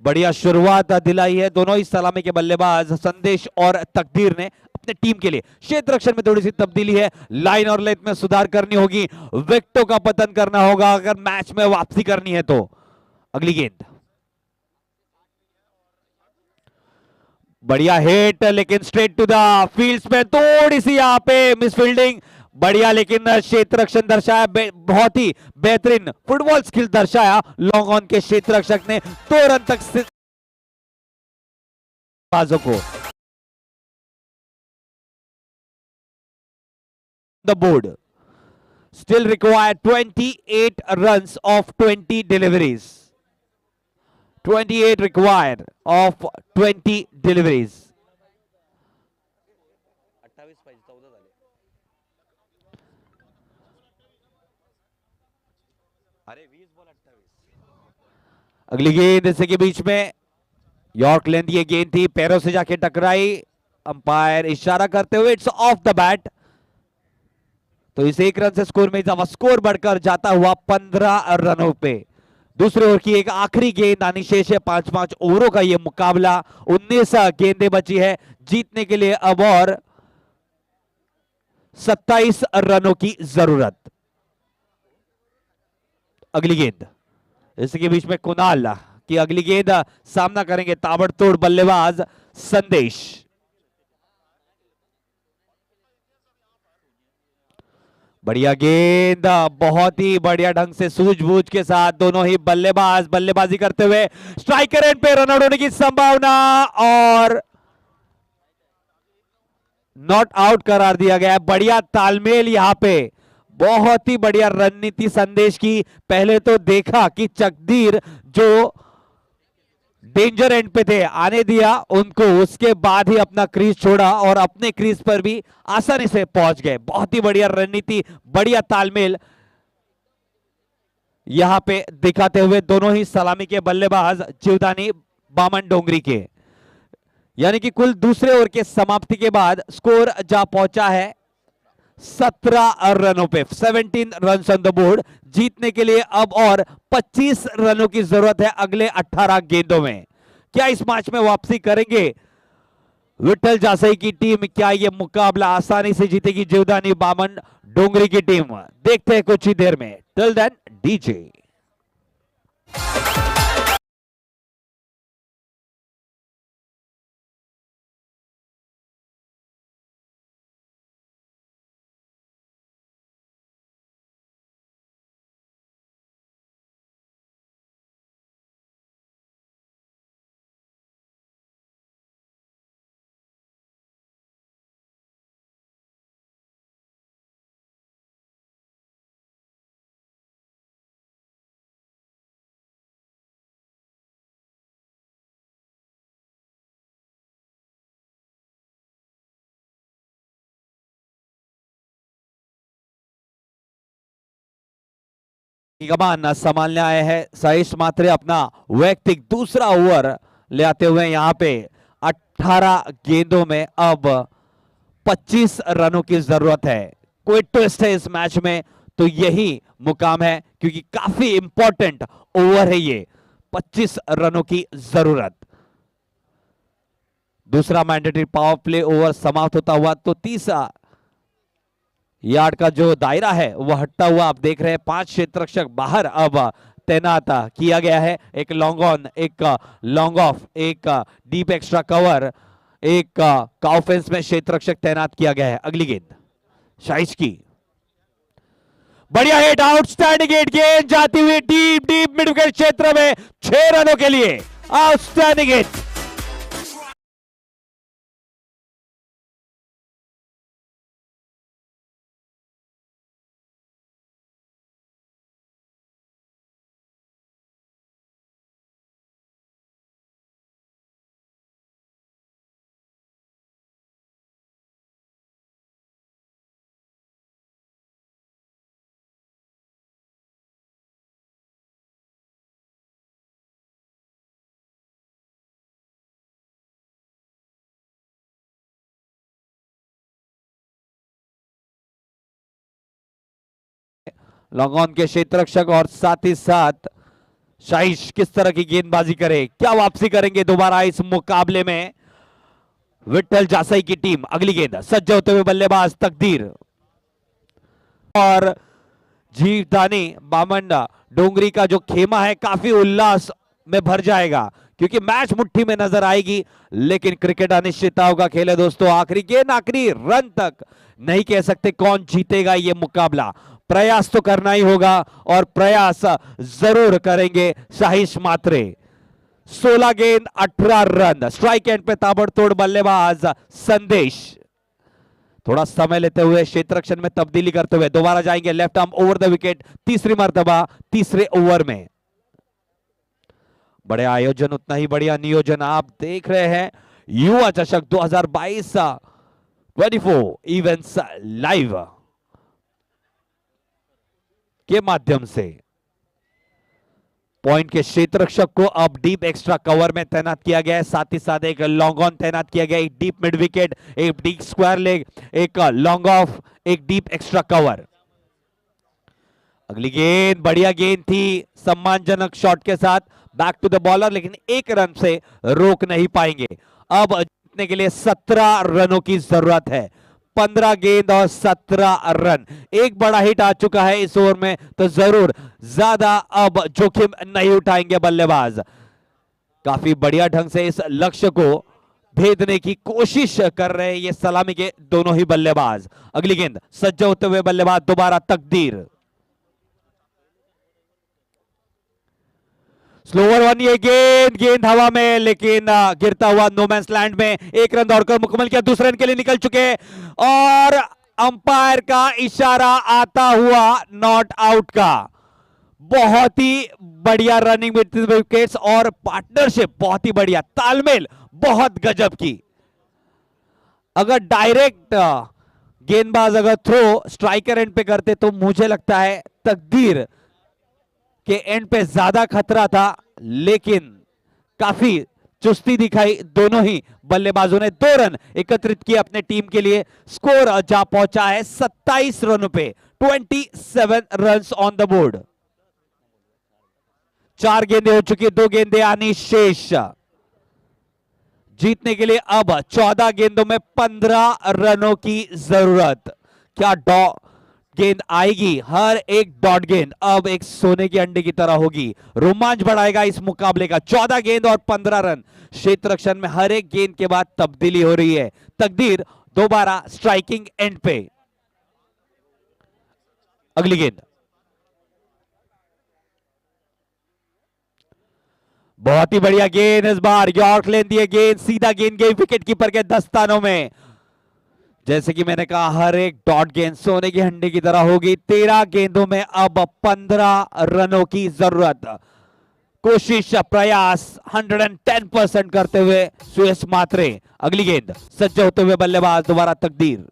Speaker 2: बढ़िया शुरुआत दिलाई है दोनों ही सलामी के बल्लेबाज संदेश और तकदीर ने अपने टीम के लिए। क्षेत्र रक्षण में थोड़ी सी तब्दीली है, लाइन और लेंथ में सुधार करनी होगी, विकेटों का पतन करना होगा अगर मैच में वापसी करनी है तो। अगली गेंद बढ़िया हिट, लेकिन स्ट्रेट टू द फील्ड्स में थोड़ी सी यहां पे मिस फील्डिंग। बढ़िया लेकिन क्षेत्र रक्षण दर्शाया, बहुत ही बेहतरीन फुटबॉल स्किल दर्शाया लॉन्ग ऑन के क्षेत्र रक्षक ने। 2 रन तक बाजों को the board still require 28 runs of 20 deliveries. 28 required of 20 deliveries. अगली गेंद इसे के बीच में यॉर्क लेंथ, ये गेंद थी पैरों से जाके टकराई। अंपायर इशारा करते हुए इट्स ऑफ द बैट। तो इस एक रन से स्कोर में इजाफा, स्कोर बढ़कर जाता हुआ 15 रनों पे। दूसरे ओवर की एक आखिरी गेंद आनी शेष है। 5-5 ओवरों का यह मुकाबला, 19 गेंदें बची है जीतने के लिए अब और 27 रनों की जरूरत। अगली गेंद इसके बीच में कुणाल कि अगली गेंद सामना करेंगे ताबड़तोड़ बल्लेबाज संदेश। बढ़िया गेंद, बहुत ही बढ़िया ढंग से सूझबूझ के साथ दोनों ही बल्लेबाज बल्लेबाजी करते हुए स्ट्राइकर एंड पे रन आउट होने की संभावना और नॉट आउट करार दिया गया है। बढ़िया तालमेल यहां पे, बहुत ही बढ़िया रणनीति संदेश की। पहले तो देखा कि चकदीर जो डेंजर एंड पे थे आने दिया उनको, उसके बाद ही अपना क्रीज छोड़ा और अपने क्रीज पर भी आसानी से पहुंच गए। बहुत ही बढ़िया रणनीति, बढ़िया तालमेल यहां पे दिखाते हुए दोनों ही सलामी के बल्लेबाज जीवदानी बामन डोंगरी के। यानी कि कुल दूसरे ओवर के समाप्ति के बाद स्कोर जा पहुंचा है 17 रनों पे, 17 रन ऑन द बोर्ड। जीतने के लिए अब और 25 रनों की जरूरत है अगले 18 गेंदों में। क्या इस मैच में वापसी करेंगे विठल जासई की टीम? क्या यह मुकाबला आसानी से जीतेगी जीवदानी बामन डोंगरी की टीम? देखते हैं कुछ ही देर में। Till then DJ. कमान संभालने आए हैं साइश मात्रे, अपना वैयक्तिक दूसरा ओवर ले आते हुए यहां पे 18 गेंदों में अब 25 रनों की जरूरत है। कोई ट्विस्ट है इस मैच में तो यही मुकाम है, क्योंकि काफी इंपॉर्टेंट ओवर है ये। 25 रनों की जरूरत। दूसरा मैंडेटरी पावर प्ले ओवर समाप्त होता हुआ तो 30 यार्ड का जो दायरा है वह हटता हुआ आप देख रहे हैं। 5 क्षेत्ररक्षक बाहर अब तैनात किया गया है। एक लॉन्ग ऑन, एक लॉन्ग ऑफ, एक डीप एक्स्ट्रा कवर, एक काउफेंस में क्षेत्ररक्षक तैनात किया गया है। अगली गेंद शाइश की, बढ़िया हिट, आउटस्टैंडिंग हिट, गेंद जाती हुई डीप डीप मिड विकेट क्षेत्र में 6 रनों के लिए आउटस्टैंडिंग हिट। लॉन्ग ऑन के क्षेत्ररक्षक और साथ ही साथ शाइश किस तरह की गेंदबाजी करे, क्या वापसी करेंगे दोबारा इस मुकाबले में विठल जासई की टीम? अगली गेंद सज्ज होते हुए बल्लेबाज तकदीर और जीवदानी बामन डोंगरी का जो खेमा है काफी उल्लास में भर जाएगा, क्योंकि मैच मुट्ठी में नजर आएगी। लेकिन क्रिकेट अनिश्चितताओं का खेल है दोस्तों। आखिरी गेंद, आखिरी रन तक नहीं कह सकते कौन जीतेगा ये मुकाबला। प्रयास तो करना ही होगा और प्रयास जरूर करेंगे साहिश मात्रे। 16 गेंद 18 रन, स्ट्राइक एंड पे ताबड़तोड़ बल्लेबाज संदेश। थोड़ा समय लेते हुए क्षेत्ररक्षण में तब्दीली करते हुए दोबारा जाएंगे left arm over the wicket, तीसरी मर्तबा तीसरे ओवर में। बड़े आयोजन उतना ही बढ़िया नियोजन। आप देख रहे हैं युवा चषक 2022 24 इवेंट्स लाइव के माध्यम से। पॉइंट के क्षेत्ररक्षक को अब डीप एक्स्ट्रा कवर में तैनात किया गया है, साथ ही साथ एक लॉन्ग ऑन तैनात किया गया है, एक डीप मिड विकेट, एक डीप स्क्वायर लेग, एक लॉन्ग ऑफ, एक डीप एक्स्ट्रा कवर। अगली गेंद बढ़िया गेंद थी, सम्मानजनक शॉट के साथ बैक टू द बॉलर, लेकिन एक रन से रोक नहीं पाएंगे। अब जीतने के लिए 17 रनों की जरूरत है। 15 गेंद और 17 रन। एक बड़ा हिट आ चुका है इस ओवर में तो जरूर ज्यादा अब जोखिम नहीं उठाएंगे बल्लेबाज। काफी बढ़िया ढंग से इस लक्ष्य को भेदने की कोशिश कर रहे हैं ये सलामी के दोनों ही बल्लेबाज। अगली गेंद सज्ज होते हुए बल्लेबाज दोबारा तकदीर। स्लोवर वन, ये गेंद हवा में, लेकिन गिरता हुआ नोमैंस लैंड में। एक रन दौड़कर मुकम्मल किया, दूसरे रन के लिए निकल चुके और अंपायर का इशारा आता हुआ नॉट आउट का। बहुत ही बढ़िया रनिंग विकेट्स और पार्टनरशिप बहुत ही बढ़िया, तालमेल बहुत गजब की। अगर डायरेक्ट गेंदबाज अगर थ्रो स्ट्राइकर एंड पे करते तो मुझे लगता है तकदीर के एंड पे ज्यादा खतरा था, लेकिन काफी चुस्ती दिखाई दोनों ही बल्लेबाजों ने। 2 रन एकत्रित किए अपने टीम के लिए। स्कोर जा पहुंचा है 27 रनों पे, 27 रन्स ऑन द बोर्ड। 4 गेंदें हो चुकी, 2 गेंदें आनी शेष। जीतने के लिए अब 14 गेंदों में 15 रनों की जरूरत। क्या गेंद आएगी? हर एक डॉट गेंद अब एक सोने के अंडे की तरह होगी। रोमांच बढ़ाएगा इस मुकाबले का। 14 गेंद और 15 रन। क्षेत्र रक्षण में हर एक गेंद के बाद तब्दीली हो रही है। तकदीर दोबारा स्ट्राइकिंग एंड पे। अगली गेंद बहुत ही बढ़िया गेंद, इस बार यॉर्कलैंड दिए गेंद, सीधा गेंद गई विकेट कीपर के दस्तानों में। जैसे कि मैंने कहा हर एक डॉट गेंद सोने की हंडी की तरह होगी। 13 गेंदों में अब 15 रनों की जरूरत। कोशिश प्रयास 110% करते हुए सुयश मात्रे। अगली गेंद सज्ज होते हुए बल्लेबाज दोबारा तकदीर।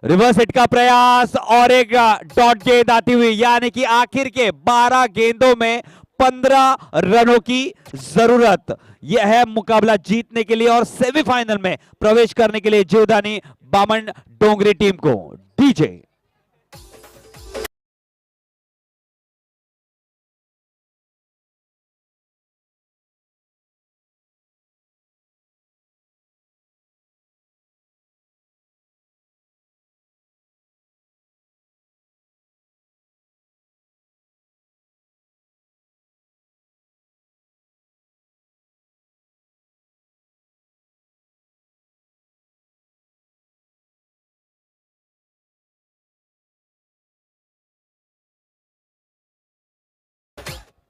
Speaker 2: रिवर्स हिट का प्रयास और एक डॉट गेंद आती हुई, यानी कि आखिर के 12 गेंदों में 15 रनों की जरूरत। यह है मुकाबला जीतने के लिए और सेमीफाइनल में प्रवेश करने के लिए जीवदानी बामन डोंगरी टीम को। DJ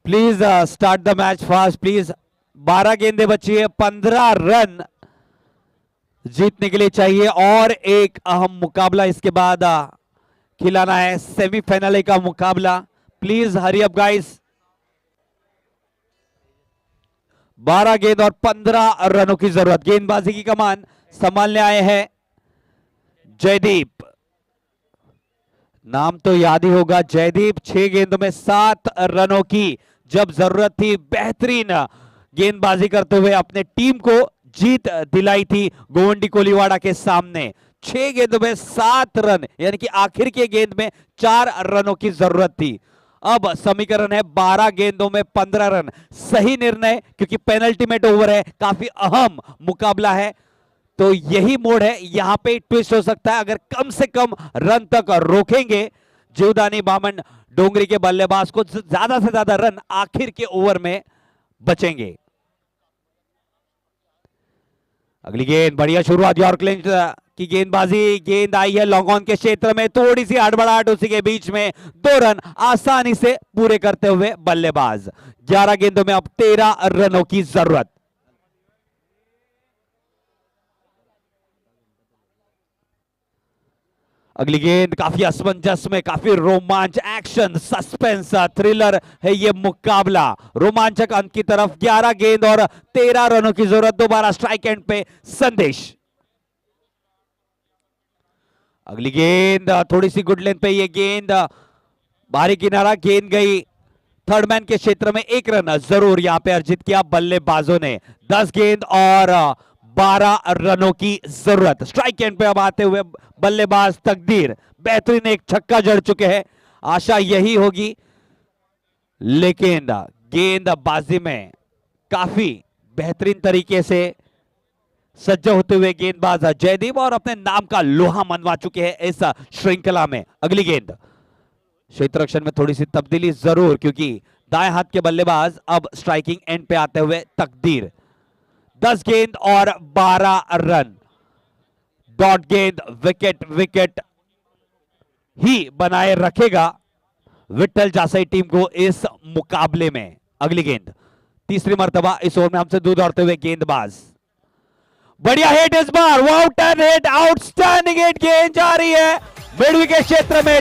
Speaker 2: please start the match fast please. 12 गेंदें बची है, 15 रन जीतने के लिए चाहिए और एक अहम मुकाबला इसके बाद खिलाना है, सेमीफाइनल का मुकाबला। Please hurry up guys. 12 गेंद और 15 रनों की जरूरत। गेंदबाजी की कमान संभालने आए हैं जयदीप। नाम तो याद ही होगा जयदीप। 6 गेंदों में 7 रनों की जब जरूरत थी, बेहतरीन गेंदबाजी करते हुए अपने टीम को जीत दिलाई थी गोवंडी कोलीवाड़ा के सामने। 6 गेंदों में 7 रन, यानी कि आखिर के गेंद में 4 रनों की जरूरत थी। अब समीकरण है 12 गेंदों में 15 रन। सही निर्णय, क्योंकि पेनल्टीमेट ओवर है, काफी अहम मुकाबला है, तो यही मोड़ है। यहां पे ट्विस्ट हो सकता है। अगर कम से कम रन तक रोकेंगे जीवदानी बामन डोंगरी के बल्लेबाज को, ज्यादा से ज्यादा रन आखिर के ओवर में बचेंगे। अगली गेंद बढ़िया शुरुआत यॉर्कलैंड की गेंदबाजी। गेंद आई है लॉन्ग ऑन के क्षेत्र में, थोड़ी सी हड़बड़ाहट उसी के बीच में। 2 रन आसानी से पूरे करते हुए बल्लेबाज। 11 गेंदों में अब 13 रनों की जरूरत। अगली गेंद काफी असमंजस में, काफी रोमांच, एक्शन, सस्पेंस, थ्रिलर है ये मुकाबला। रोमांचक अंत की तरफ। 11 गेंद और 13 रनों की जरूरत। दोबारा स्ट्राइक एंड पे संदेश। अगली गेंद थोड़ी सी गुड लेंथ पे, ये गेंद बाहरी किनारा, गेंद गई थर्ड मैन के क्षेत्र में। 1 रन जरूर यहां पे अर्जित किया बल्लेबाजों ने। 10 गेंद और 12 रनों की जरूरत। स्ट्राइक एंड पे अब आते हुए बल्लेबाज तकदीर। बेहतरीन एक छक्का जड़ चुके हैं, आशा यही होगी, लेकिन गेंदबाजी में काफी बेहतरीन तरीके से सज्ज होते हुए गेंदबाज जयदीप और अपने नाम का लोहा मनवा चुके हैं इस श्रृंखला में। अगली गेंद क्षेत्र रक्षण में थोड़ी सी तब्दीली जरूर, क्योंकि दाएं हाथ के बल्लेबाज अब स्ट्राइकिंग एंड पे आते हुए तकदीर। 10 गेंद और 12 रन। डॉट गेंद विकेट विकेट ही बनाए रखेगा विट्ठल जासई टीम को इस मुकाबले में। अगली गेंद तीसरी मर्तबा इस ओवर में हमसे दूर दौड़ते हुए गेंदबाज। बढ़िया हिट इस बार, wow turn hit, outstanding hit, गेंद जा रही है मिड विकेट क्षेत्र में।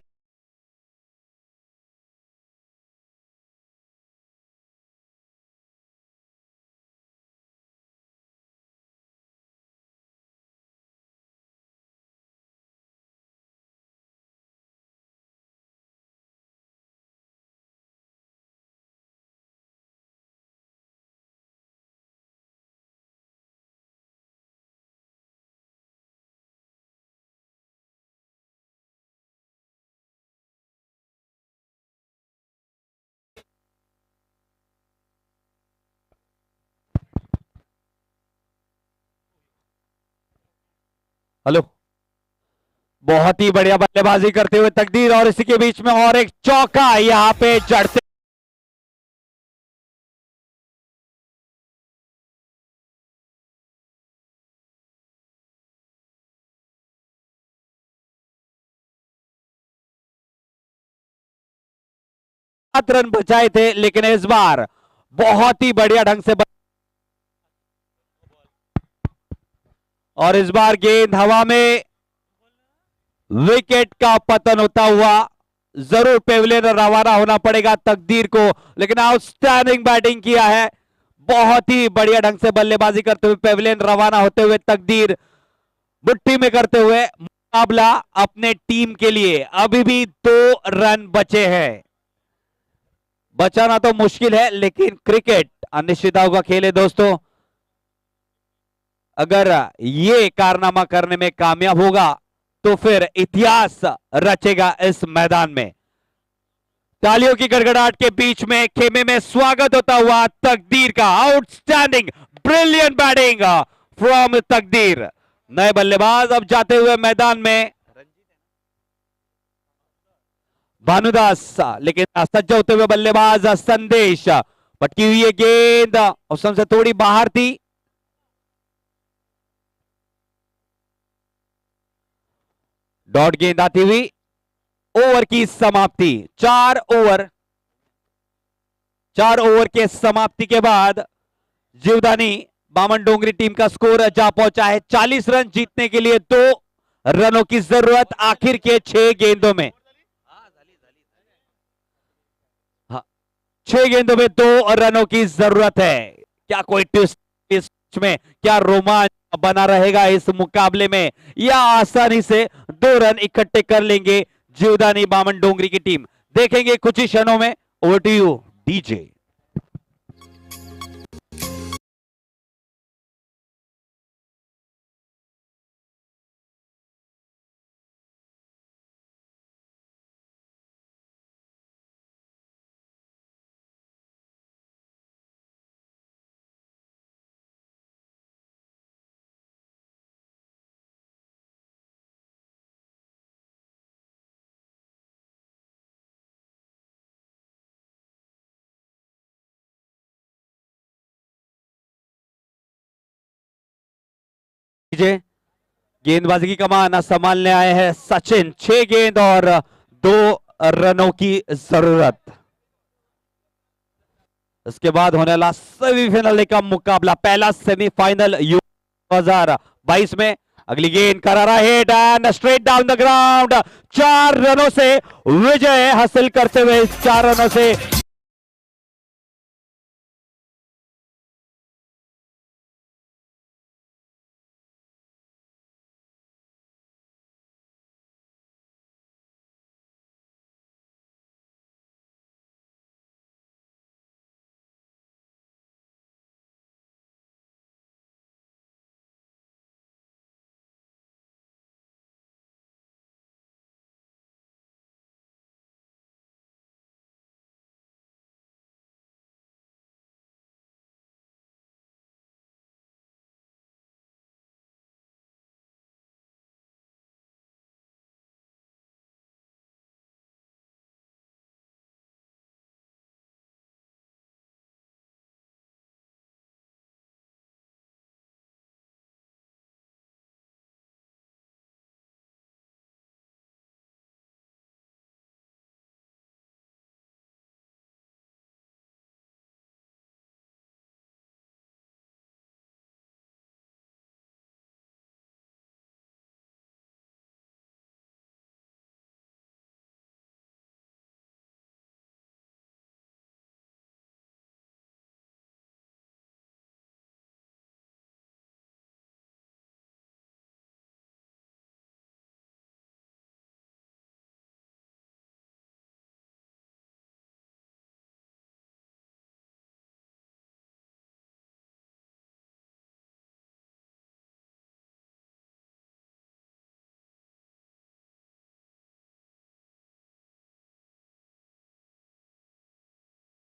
Speaker 2: हेलो, बहुत ही बढ़िया बल्लेबाजी करते हुए तकदीर और इसी के बीच में और एक चौका यहां पे जड़ते रन बचाए थे, लेकिन इस बार बहुत ही बढ़िया ढंग से और इस बार गेंद हवा में, विकेट का पतन होता हुआ जरूर पेविलियन रवाना होना पड़ेगा तकदीर को, लेकिन आउटस्टैंडिंग बैटिंग किया है। बहुत ही बढ़िया ढंग से बल्लेबाजी करते हुए पेविलियन रवाना होते हुए तकदीर मुट्ठी में करते हुए मुकाबला अपने टीम के लिए। अभी भी 2 रन बचे हैं। बचाना तो मुश्किल है, लेकिन क्रिकेट अनिश्चितताओं का खेल है दोस्तों। अगर ये कारनामा करने में कामयाब होगा तो फिर इतिहास रचेगा इस मैदान में। तालियों की गड़गड़ाहट के बीच में खेमे में स्वागत होता हुआ तकदीर का। आउटस्टैंडिंग ब्रिलियंट बैटिंग फ्रॉम तकदीर। नए बल्लेबाज अब जाते हुए मैदान में भानुदास, लेकिन सज्ज होते हुए बल्लेबाज संदेश। पटकी हुई है गेंद, उस समय से थोड़ी बाहर थी। डॉट गेंद आती हुई ओवर की समाप्ति। 4 ओवर के समाप्ति के बाद जीवदानी बामन डोंगरी टीम का स्कोर जा पहुंचा है 40 रन। जीतने के लिए 2 रनों की जरूरत आखिर के 6 गेंदों में। 6 गेंदों में 2 रनों की जरूरत है। क्या कोई ट्विस्ट में, क्या रोमांच बना रहेगा इस मुकाबले में, या आसानी से 2 रन इकट्ठे कर लेंगे जीवदानी बामन डोंगरी की टीम? देखेंगे कुछ ही क्षणों में। Over to you DJ. गेंदबाजी की कमान संभालने आए हैं सचिन। 6 गेंद और 2 रनों की जरूरत। इसके बाद होने वाला सेमीफाइनल का मुकाबला, पहला सेमीफाइनल 2022 में। अगली गेंद करारा hit end straight down the ground. 4 रनों से विजय हासिल करते हुए 4 रनों से